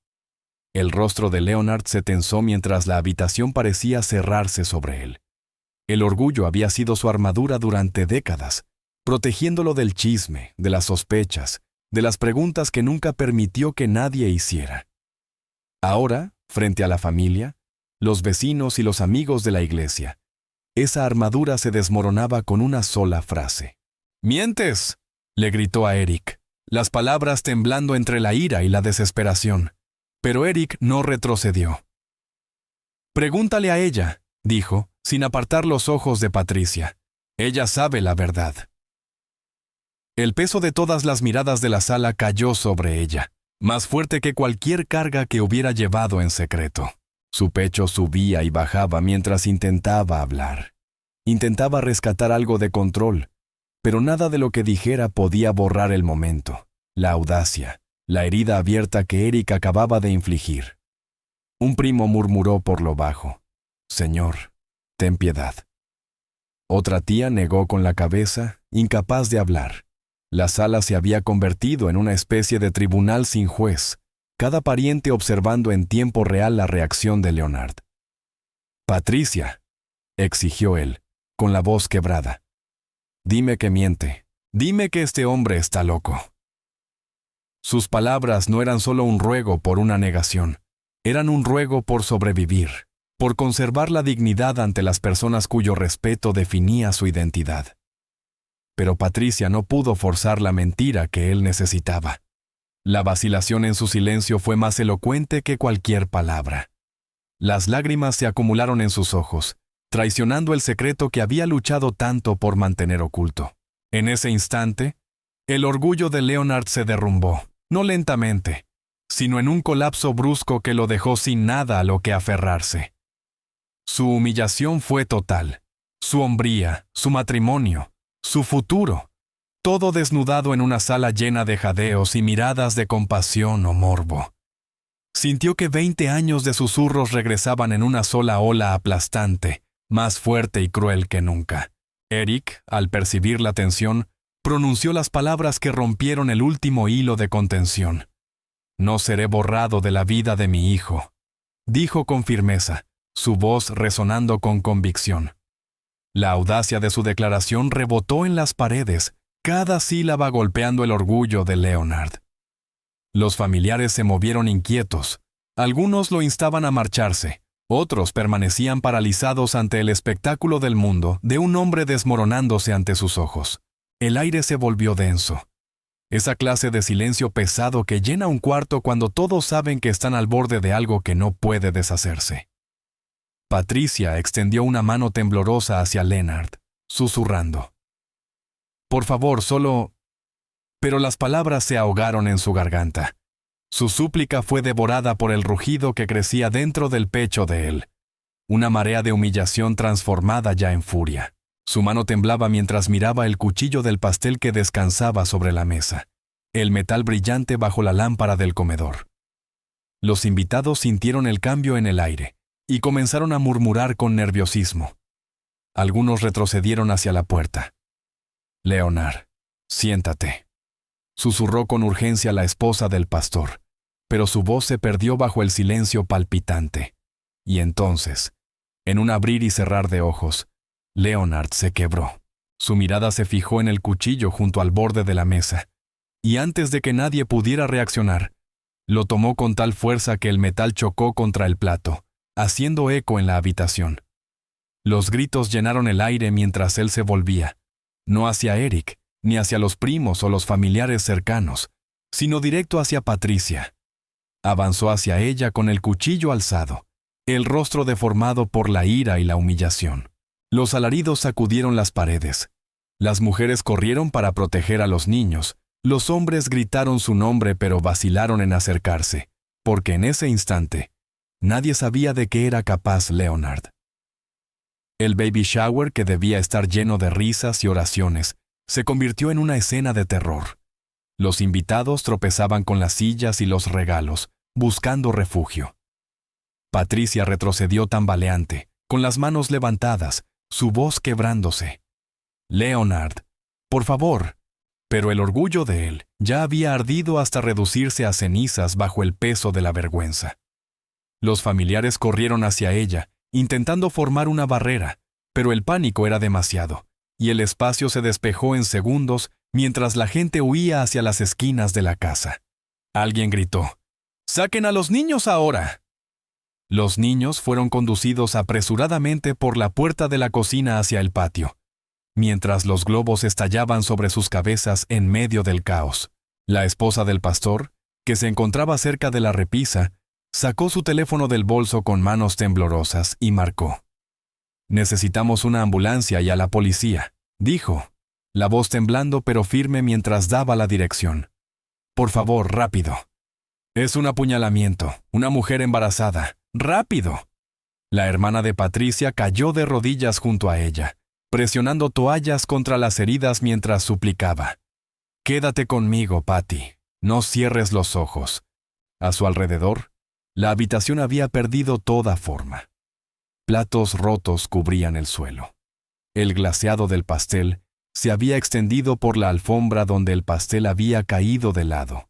El rostro de Leonard se tensó mientras la habitación parecía cerrarse sobre él. El orgullo había sido su armadura durante décadas, protegiéndolo del chisme, de las sospechas, de las preguntas que nunca permitió que nadie hiciera. Ahora, frente a la familia, los vecinos y los amigos de la iglesia, esa armadura se desmoronaba con una sola frase. «¡Mientes!», le gritó a Eric, las palabras temblando entre la ira y la desesperación. Pero Eric no retrocedió. «Pregúntale a ella», dijo, sin apartar los ojos de Patricia. «Ella sabe la verdad». El peso de todas las miradas de la sala cayó sobre ella, más fuerte que cualquier carga que hubiera llevado en secreto. Su pecho subía y bajaba mientras intentaba hablar. Intentaba rescatar algo de control, pero nada de lo que dijera podía borrar el momento, la audacia, la herida abierta que Eric acababa de infligir. Un primo murmuró por lo bajo: «Señor, ten piedad». Otra tía negó con la cabeza incapaz de hablar. La sala se había convertido en una especie de tribunal sin juez, cada pariente observando en tiempo real la reacción de Leonard. «Patricia», exigió él, con la voz quebrada. «Dime que miente. Dime que este hombre está loco». Sus palabras no eran solo un ruego por una negación, eran un ruego por sobrevivir, por conservar la dignidad ante las personas cuyo respeto definía su identidad. Pero Patricia no pudo forzar la mentira que él necesitaba. La vacilación en su silencio fue más elocuente que cualquier palabra. Las lágrimas se acumularon en sus ojos, traicionando el secreto que había luchado tanto por mantener oculto. En ese instante, el orgullo de Leonard se derrumbó, no lentamente, sino en un colapso brusco que lo dejó sin nada a lo que aferrarse. Su humillación fue total, su hombría, su matrimonio, su futuro, todo desnudado en una sala llena de jadeos y miradas de compasión o morbo. Sintió que 20 años de susurros regresaban en una sola ola aplastante, más fuerte y cruel que nunca. Eric, al percibir la tensión, pronunció las palabras que rompieron el último hilo de contención. «No seré borrado de la vida de mi hijo», dijo con firmeza, su voz resonando con convicción. La audacia de su declaración rebotó en las paredes, cada sílaba golpeando el orgullo de Leonard. Los familiares se movieron inquietos. Algunos lo instaban a marcharse, otros permanecían paralizados ante el espectáculo del mundo de un hombre desmoronándose ante sus ojos. El aire se volvió denso. Esa clase de silencio pesado que llena un cuarto cuando todos saben que están al borde de algo que no puede deshacerse. Patricia extendió una mano temblorosa hacia Leonard, susurrando. «Por favor, solo...». Pero las palabras se ahogaron en su garganta. Su súplica fue devorada por el rugido que crecía dentro del pecho de él. Una marea de humillación transformada ya en furia. Su mano temblaba mientras miraba el cuchillo del pastel que descansaba sobre la mesa, el metal brillante bajo la lámpara del comedor. Los invitados sintieron el cambio en el aire y comenzaron a murmurar con nerviosismo. Algunos retrocedieron hacia la puerta. «Leonard, siéntate», susurró con urgencia la esposa del pastor, pero su voz se perdió bajo el silencio palpitante. Y entonces, en un abrir y cerrar de ojos, Leonard se quebró. Su mirada se fijó en el cuchillo junto al borde de la mesa, y antes de que nadie pudiera reaccionar, lo tomó con tal fuerza que el metal chocó contra el plato, haciendo eco en la habitación. Los gritos llenaron el aire mientras él se volvía, no hacia Eric, ni hacia los primos o los familiares cercanos, sino directo hacia Patricia. Avanzó hacia ella con el cuchillo alzado, el rostro deformado por la ira y la humillación. Los alaridos sacudieron las paredes. Las mujeres corrieron para proteger a los niños. Los hombres gritaron su nombre pero vacilaron en acercarse, porque en ese instante, nadie sabía de qué era capaz Leonard. El baby shower, que debía estar lleno de risas y oraciones, se convirtió en una escena de terror. Los invitados tropezaban con las sillas y los regalos, buscando refugio. Patricia retrocedió tambaleante, con las manos levantadas, su voz quebrándose. «Leonard, por favor». Pero el orgullo de él ya había ardido hasta reducirse a cenizas bajo el peso de la vergüenza. Los familiares corrieron hacia ella, intentando formar una barrera, pero el pánico era demasiado, y el espacio se despejó en segundos mientras la gente huía hacia las esquinas de la casa. Alguien gritó: «¡Saquen a los niños ahora!». Los niños fueron conducidos apresuradamente por la puerta de la cocina hacia el patio, mientras los globos estallaban sobre sus cabezas en medio del caos. La esposa del pastor, que se encontraba cerca de la repisa, sacó su teléfono del bolso con manos temblorosas y marcó. «Necesitamos una ambulancia y a la policía», dijo, la voz temblando pero firme mientras daba la dirección. «Por favor, rápido. Es un apuñalamiento, una mujer embarazada. ¡Rápido!». La hermana de Patricia cayó de rodillas junto a ella, presionando toallas contra las heridas mientras suplicaba: «Quédate conmigo, Patty. No cierres los ojos». A su alrededor, la habitación había perdido toda forma. Platos rotos cubrían el suelo. El glaseado del pastel se había extendido por la alfombra donde el pastel había caído de lado,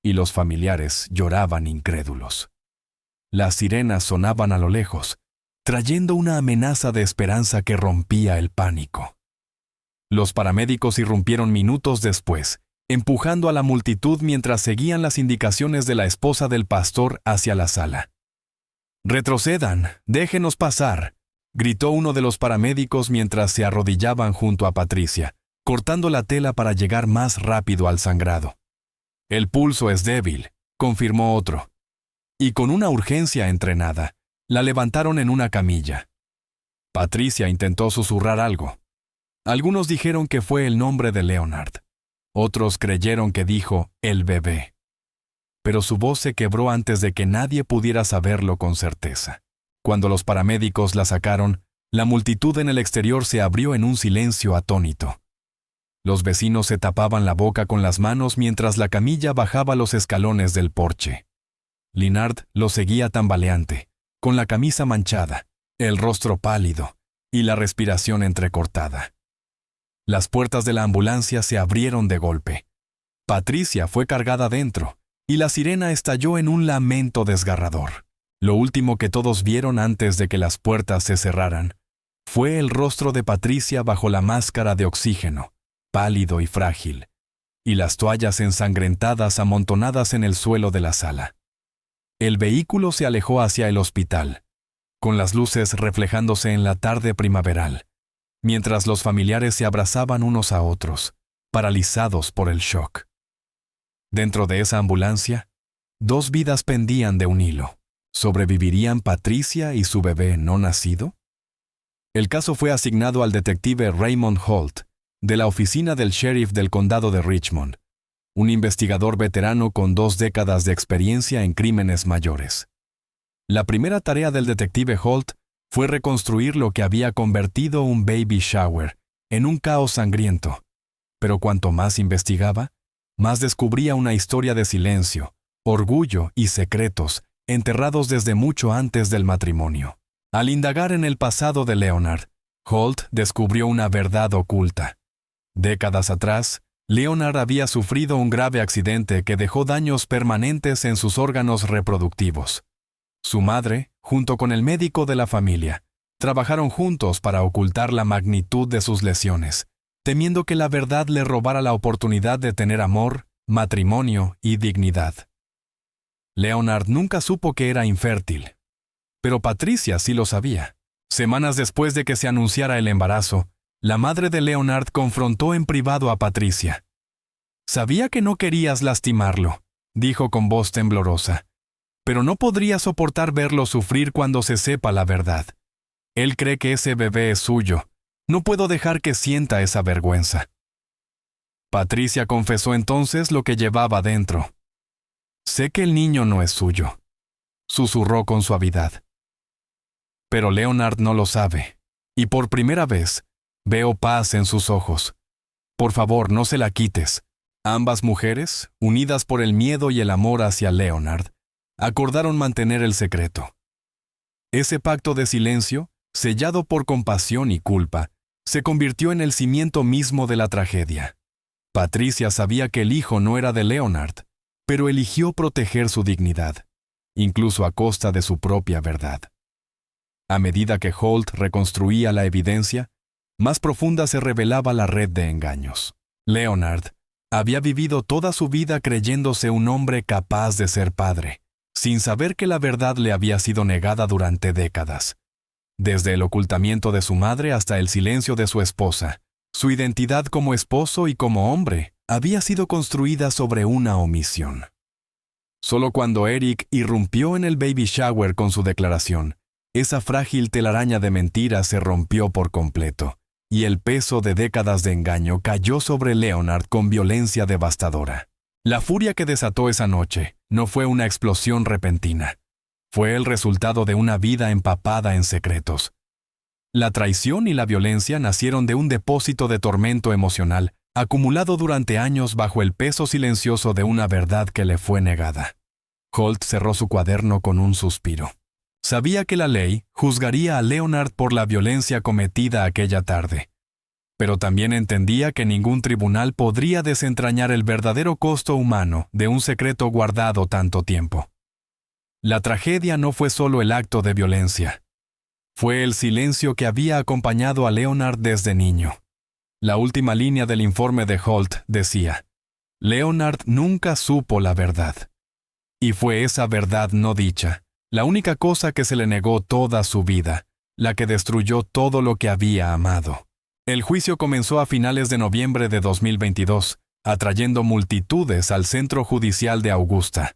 y los familiares lloraban incrédulos. Las sirenas sonaban a lo lejos, trayendo una amenaza de esperanza que rompía el pánico. Los paramédicos irrumpieron minutos después, empujando a la multitud mientras seguían las indicaciones de la esposa del pastor hacia la sala. «Retrocedan, déjenos pasar», gritó uno de los paramédicos mientras se arrodillaban junto a Patricia, cortando la tela para llegar más rápido al sangrado. «El pulso es débil», confirmó otro. Y con una urgencia entrenada, la levantaron en una camilla. Patricia intentó susurrar algo. Algunos dijeron que fue el nombre de Leonard. Otros creyeron que dijo «el bebé». Pero su voz se quebró antes de que nadie pudiera saberlo con certeza. Cuando los paramédicos la sacaron, la multitud en el exterior se abrió en un silencio atónito. Los vecinos se tapaban la boca con las manos mientras la camilla bajaba los escalones del porche. Lennard lo seguía tambaleante, con la camisa manchada, el rostro pálido y la respiración entrecortada. Las puertas de la ambulancia se abrieron de golpe. Patricia fue cargada dentro, y la sirena estalló en un lamento desgarrador. Lo último que todos vieron antes de que las puertas se cerraran fue el rostro de Patricia bajo la máscara de oxígeno, pálido y frágil, y las toallas ensangrentadas amontonadas en el suelo de la sala. El vehículo se alejó hacia el hospital, con las luces reflejándose en la tarde primaveral, mientras los familiares se abrazaban unos a otros, paralizados por el shock. Dentro de esa ambulancia, 2 vidas pendían de un hilo. ¿Sobrevivirían Patricia y su bebé no nacido? El caso fue asignado al detective Raymond Holt, de la oficina del sheriff del condado de Richmond, un investigador veterano con 2 décadas de experiencia en crímenes mayores. La primera tarea del detective Holt fue reconstruir lo que había convertido un baby shower en un caos sangriento, pero cuanto más investigaba, más descubría una historia de silencio, orgullo y secretos enterrados desde mucho antes del matrimonio. Al indagar en el pasado de Leonard, Holt descubrió una verdad oculta. Décadas atrás, Leonard había sufrido un grave accidente que dejó daños permanentes en sus órganos reproductivos. Su madre, junto con el médico de la familia, trabajaron juntos para ocultar la magnitud de sus lesiones, temiendo que la verdad le robara la oportunidad de tener amor, matrimonio y dignidad. Leonard nunca supo que era infértil, pero Patricia sí lo sabía. Semanas después de que se anunciara el embarazo, la madre de Leonard confrontó en privado a Patricia. «Sabía que no querías lastimarlo», dijo con voz temblorosa, «pero no podría soportar verlo sufrir cuando se sepa la verdad. Él cree que ese bebé es suyo. No puedo dejar que sienta esa vergüenza». Patricia confesó entonces lo que llevaba dentro. «Sé que el niño no es suyo», susurró con suavidad. Pero Leonard no lo sabe, y por primera vez veo paz en sus ojos. Por favor, no se la quites. Ambas mujeres, unidas por el miedo y el amor hacia Leonard, acordaron mantener el secreto. Ese pacto de silencio, sellado por compasión y culpa, se convirtió en el cimiento mismo de la tragedia. Patricia sabía que el hijo no era de Leonard, pero eligió proteger su dignidad, incluso a costa de su propia verdad. A medida que Holt reconstruía la evidencia, más profunda se revelaba la red de engaños. Leonard había vivido toda su vida creyéndose un hombre capaz de ser padre, sin saber que la verdad le había sido negada durante décadas. Desde el ocultamiento de su madre hasta el silencio de su esposa, su identidad como esposo y como hombre había sido construida sobre una omisión. Solo cuando Eric irrumpió en el baby shower con su declaración, esa frágil telaraña de mentiras se rompió por completo, y el peso de décadas de engaño cayó sobre Leonard con violencia devastadora. La furia que desató esa noche no fue una explosión repentina. Fue el resultado de una vida empapada en secretos. La traición y la violencia nacieron de un depósito de tormento emocional acumulado durante años bajo el peso silencioso de una verdad que le fue negada. Holt cerró su cuaderno con un suspiro. Sabía que la ley juzgaría a Leonard por la violencia cometida aquella tarde. Pero también entendía que ningún tribunal podría desentrañar el verdadero costo humano de un secreto guardado tanto tiempo. La tragedia no fue solo el acto de violencia. Fue el silencio que había acompañado a Leonard desde niño. La última línea del informe de Holt decía: Leonard nunca supo la verdad. Y fue esa verdad no dicha, la única cosa que se le negó toda su vida, la que destruyó todo lo que había amado. El juicio comenzó a finales de noviembre de 2022, atrayendo multitudes al centro judicial de Augusta.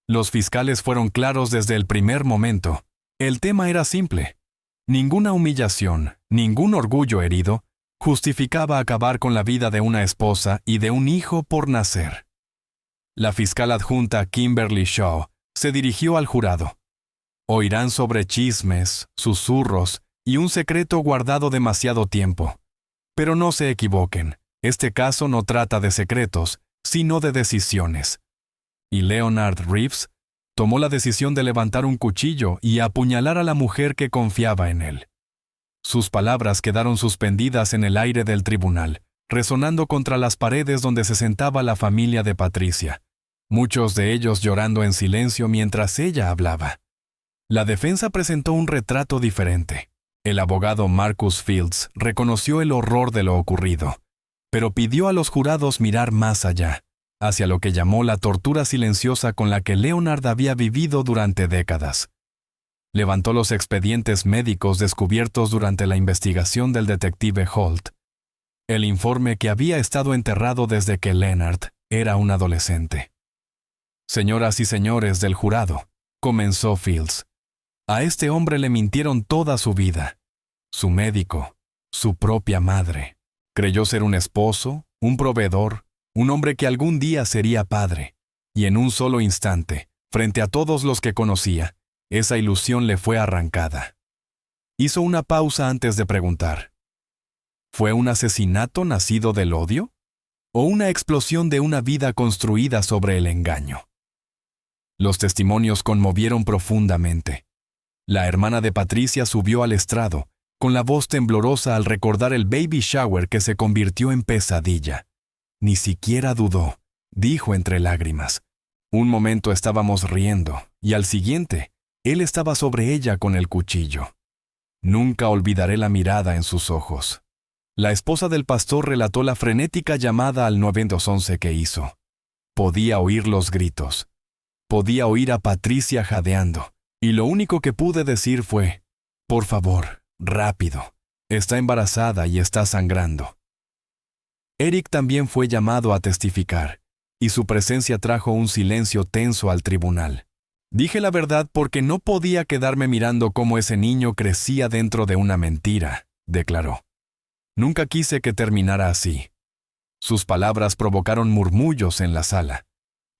Los fiscales fueron claros desde el primer momento. El tema era simple. Ninguna humillación, ningún orgullo herido, justificaba acabar con la vida de una esposa y de un hijo por nacer. La fiscal adjunta Kimberly Shaw se dirigió al jurado. Oirán sobre chismes, susurros y un secreto guardado demasiado tiempo. Pero no se equivoquen, este caso no trata de secretos, sino de decisiones. Y Leonard Reeves tomó la decisión de levantar un cuchillo y apuñalar a la mujer que confiaba en él. Sus palabras quedaron suspendidas en el aire del tribunal, resonando contra las paredes donde se sentaba la familia de Patricia, muchos de ellos llorando en silencio mientras ella hablaba. La defensa presentó un retrato diferente. El abogado Marcus Fields reconoció el horror de lo ocurrido, pero pidió a los jurados mirar más allá, hacia lo que llamó la tortura silenciosa con la que Leonard había vivido durante décadas. Levantó los expedientes médicos descubiertos durante la investigación del detective Holt, el informe que había estado enterrado desde que Leonard era un adolescente. Señoras y señores del jurado, comenzó Fields, a este hombre le mintieron toda su vida. Su médico, su propia madre. Creyó ser un esposo, un proveedor, un hombre que algún día sería padre. Y en un solo instante, frente a todos los que conocía, esa ilusión le fue arrancada. Hizo una pausa antes de preguntar: ¿fue un asesinato nacido del odio? ¿O una explosión de una vida construida sobre el engaño? Los testimonios conmovieron profundamente. La hermana de Patricia subió al estrado, con la voz temblorosa al recordar el baby shower que se convirtió en pesadilla. Ni siquiera dudó, dijo entre lágrimas. Un momento estábamos riendo, y al siguiente, él estaba sobre ella con el cuchillo. Nunca olvidaré la mirada en sus ojos. La esposa del pastor relató la frenética llamada al 911 que hizo. Podía oír los gritos. Podía oír a Patricia jadeando. Y lo único que pude decir fue: por favor, rápido. Está embarazada y está sangrando. Eric también fue llamado a testificar, y su presencia trajo un silencio tenso al tribunal. Dije la verdad porque no podía quedarme mirando cómo ese niño crecía dentro de una mentira, declaró. Nunca quise que terminara así. Sus palabras provocaron murmullos en la sala.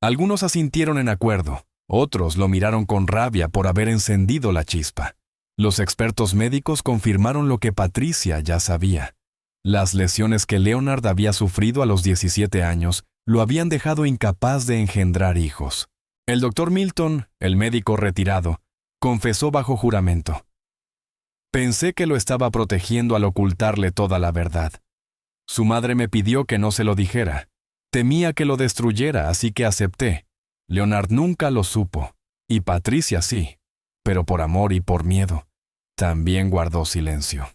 Algunos asintieron en acuerdo. Otros lo miraron con rabia por haber encendido la chispa. Los expertos médicos confirmaron lo que Patricia ya sabía. Las lesiones que Leonard había sufrido a los 17 años lo habían dejado incapaz de engendrar hijos. El doctor Milton, el médico retirado, confesó bajo juramento: pensé que lo estaba protegiendo al ocultarle toda la verdad. Su madre me pidió que no se lo dijera. Temía que lo destruyera, así que acepté. Leonard nunca lo supo, y Patricia sí, pero por amor y por miedo, también guardó silencio.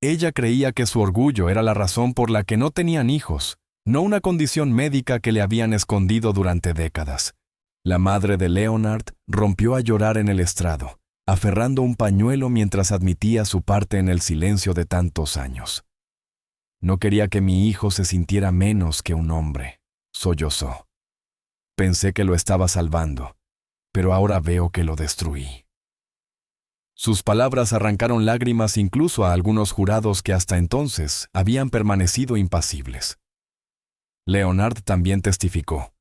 Ella creía que su orgullo era la razón por la que no tenían hijos, no una condición médica que le habían escondido durante décadas. La madre de Leonard rompió a llorar en el estrado, aferrando un pañuelo mientras admitía su parte en el silencio de tantos años. No quería que mi hijo se sintiera menos que un hombre, sollozó. Pensé que lo estaba salvando, pero ahora veo que lo destruí. Sus palabras arrancaron lágrimas incluso a algunos jurados que hasta entonces habían permanecido impasibles. Leonard también testificó,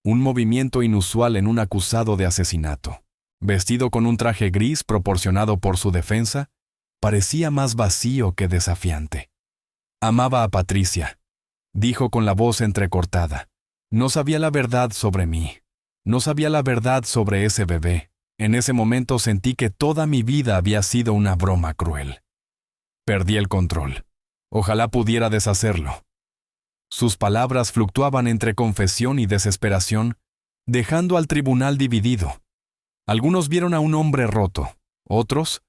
un movimiento inusual en un acusado de asesinato. Vestido con un traje gris proporcionado por su defensa, parecía más vacío que desafiante. Amaba a Patricia, dijo con la voz entrecortada. No sabía la verdad sobre mí. No sabía la verdad sobre ese bebé. En ese momento sentí que toda mi vida había sido una broma cruel. Perdí el control. Ojalá pudiera deshacerlo. Sus palabras fluctuaban entre confesión y desesperación, dejando al tribunal dividido. Algunos vieron a un hombre roto, otros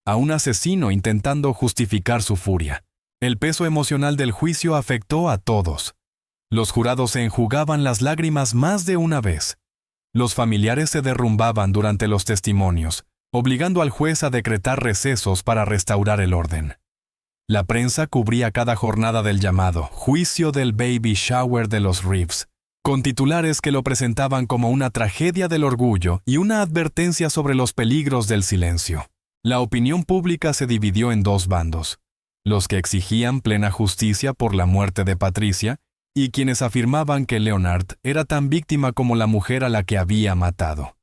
a un asesino intentando justificar su furia. El peso emocional del juicio afectó a todos. Los jurados se enjugaban las lágrimas más de una vez. Los familiares se derrumbaban durante los testimonios, obligando al juez a decretar recesos para restaurar el orden. La prensa cubría cada jornada del llamado Juicio del Baby Shower de los Reeves, con titulares que lo presentaban como una tragedia del orgullo y una advertencia sobre los peligros del silencio. La opinión pública se dividió en dos bandos: los que exigían plena justicia por la muerte de Patricia y quienes afirmaban que Leonard era tan víctima como la mujer a la que había matado.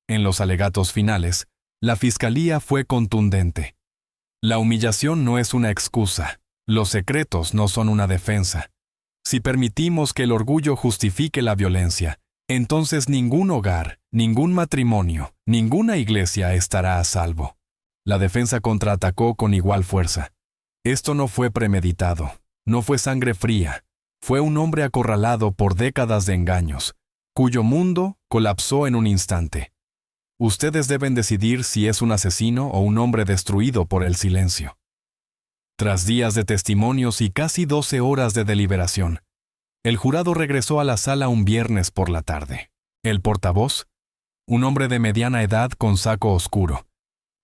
En los alegatos finales, la fiscalía fue contundente. La humillación no es una excusa. Los secretos no son una defensa. Si permitimos que el orgullo justifique la violencia, entonces ningún hogar, ningún matrimonio, ninguna iglesia estará a salvo. La defensa contraatacó con igual fuerza. Esto no fue premeditado, no fue sangre fría. Fue un hombre acorralado por décadas de engaños, cuyo mundo colapsó en un instante. Ustedes deben decidir si es un asesino o un hombre destruido por el silencio. Tras días de testimonios y casi 12 horas de deliberación, el jurado regresó a la sala un viernes por la tarde. El portavoz, un hombre de mediana edad con saco oscuro,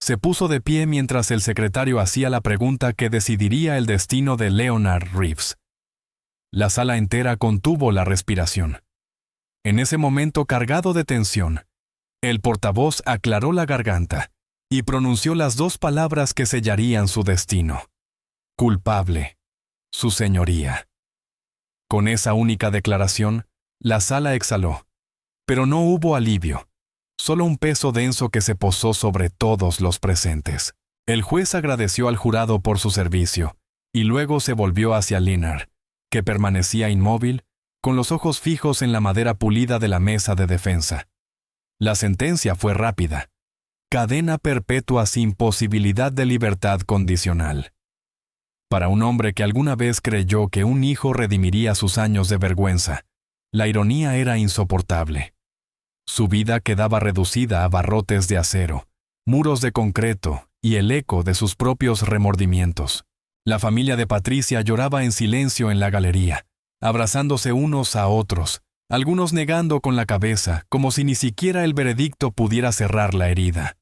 se puso de pie mientras el secretario hacía la pregunta que decidiría el destino de Leonard Reeves. La sala entera contuvo la respiración. En ese momento cargado de tensión, el portavoz aclaró la garganta y pronunció las dos palabras que sellarían su destino: culpable, su señoría. Con esa única declaración, la sala exhaló, pero no hubo alivio, solo un peso denso que se posó sobre todos los presentes. El juez agradeció al jurado por su servicio y luego se volvió hacia Leonard, que permanecía inmóvil, con los ojos fijos en la madera pulida de la mesa de defensa. La sentencia fue rápida: cadena perpetua sin posibilidad de libertad condicional. Para un hombre que alguna vez creyó que un hijo redimiría sus años de vergüenza, la ironía era insoportable. Su vida quedaba reducida a barrotes de acero, muros de concreto y el eco de sus propios remordimientos. La familia de Patricia lloraba en silencio en la galería, abrazándose unos a otros, algunos negando con la cabeza, como si ni siquiera el veredicto pudiera cerrar la herida.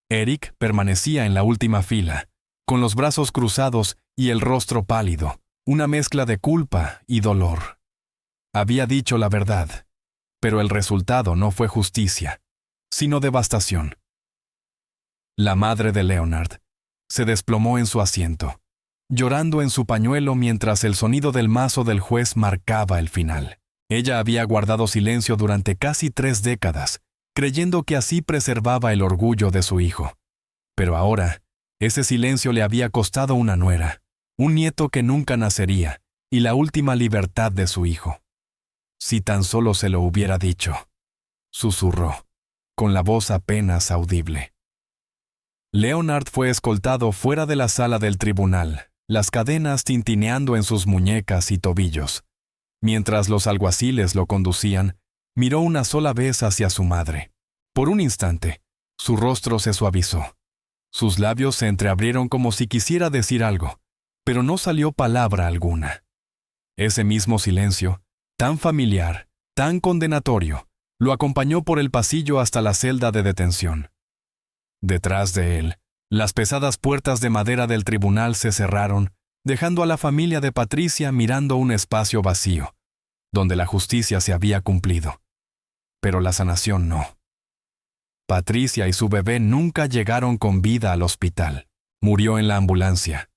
Eric permanecía en la última fila, con los brazos cruzados y el rostro pálido, una mezcla de culpa y dolor. Había dicho la verdad, pero el resultado no fue justicia, sino devastación. La madre de Leonard se desplomó en su asiento, llorando en su pañuelo mientras el sonido del mazo del juez marcaba el final. Ella había guardado silencio durante casi 3 décadas, creyendo que así preservaba el orgullo de su hijo. Pero ahora, ese silencio le había costado una nuera, un nieto que nunca nacería, y la última libertad de su hijo. Si tan solo se lo hubiera dicho, susurró, con la voz apenas audible. Leonard fue escoltado fuera de la sala del tribunal, las cadenas tintineando en sus muñecas y tobillos. Mientras los alguaciles lo conducían, miró una sola vez hacia su madre. Por un instante, su rostro se suavizó. Sus labios se entreabrieron como si quisiera decir algo, pero no salió palabra alguna. Ese mismo silencio, tan familiar, tan condenatorio, lo acompañó por el pasillo hasta la celda de detención. Detrás de él, las pesadas puertas de madera del tribunal se cerraron, dejando a la familia de Patricia mirando un espacio vacío, donde la justicia se había cumplido. Pero la sanación no. Patricia y su bebé nunca llegaron con vida al hospital. Murió en la ambulancia,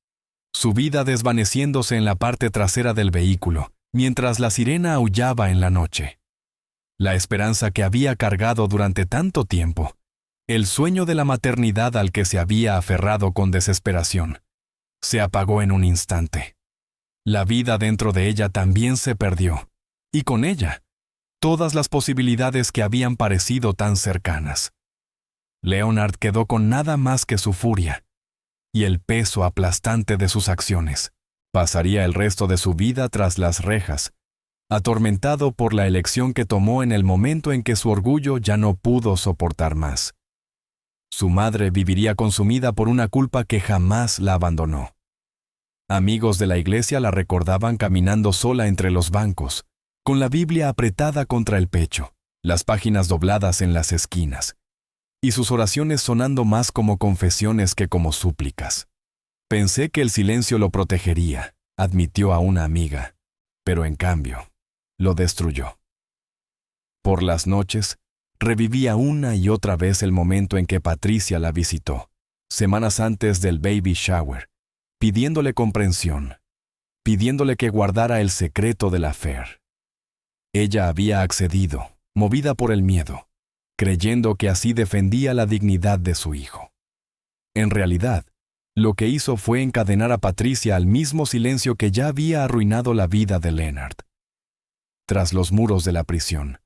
su vida desvaneciéndose en la parte trasera del vehículo, mientras la sirena aullaba en la noche. La esperanza que había cargado durante tanto tiempo, el sueño de la maternidad al que se había aferrado con desesperación, se apagó en un instante. La vida dentro de ella también se perdió, y con ella, todas las posibilidades que habían parecido tan cercanas. Leonard quedó con nada más que su furia, y el peso aplastante de sus acciones. Pasaría el resto de su vida tras las rejas, atormentado por la elección que tomó en el momento en que su orgullo ya no pudo soportar más. Su madre viviría consumida por una culpa que jamás la abandonó. Amigos de la iglesia la recordaban caminando sola entre los bancos, con la Biblia apretada contra el pecho, las páginas dobladas en las esquinas, y sus oraciones sonando más como confesiones que como súplicas. Pensé que el silencio lo protegería, admitió a una amiga, pero en cambio, lo destruyó. Por las noches, revivía una y otra vez el momento en que Patricia la visitó, semanas antes del baby shower, pidiéndole comprensión, pidiéndole que guardara el secreto de la affair. Ella había accedido, movida por el miedo, creyendo que así defendía la dignidad de su hijo. En realidad, lo que hizo fue encadenar a Patricia al mismo silencio que ya había arruinado la vida de Leonard. Tras los muros de la prisión,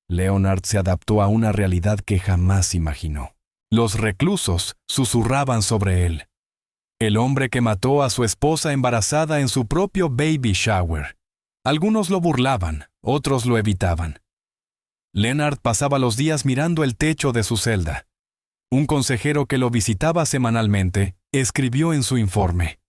Leonard se adaptó a una realidad que jamás imaginó. Los reclusos susurraban sobre él. El hombre que mató a su esposa embarazada en su propio baby shower. Algunos lo burlaban, otros lo evitaban. Leonard pasaba los días mirando el techo de su celda. Un consejero que lo visitaba semanalmente escribió en su informe: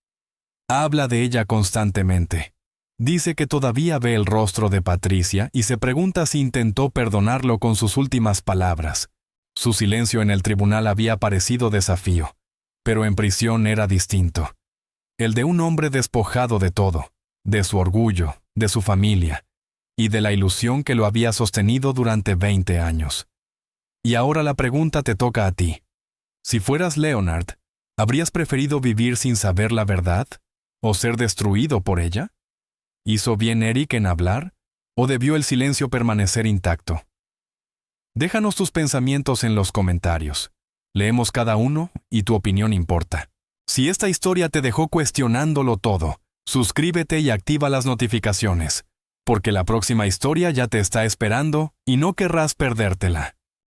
habla de ella constantemente. Dice que todavía ve el rostro de Patricia y se pregunta si intentó perdonarlo con sus últimas palabras. Su silencio en el tribunal había parecido desafío, pero en prisión era distinto. El de un hombre despojado de todo, de su orgullo, de su familia, y de la ilusión que lo había sostenido durante 20 años. Y ahora la pregunta te toca a ti. Si fueras Leonard, ¿habrías preferido vivir sin saber la verdad? ¿O ser destruido por ella? ¿Hizo bien Eric en hablar? ¿O debió el silencio permanecer intacto? Déjanos tus pensamientos en los comentarios. Leemos cada uno y tu opinión importa. Si esta historia te dejó cuestionándolo todo, suscríbete y activa las notificaciones, porque la próxima historia ya te está esperando y no querrás perdértela.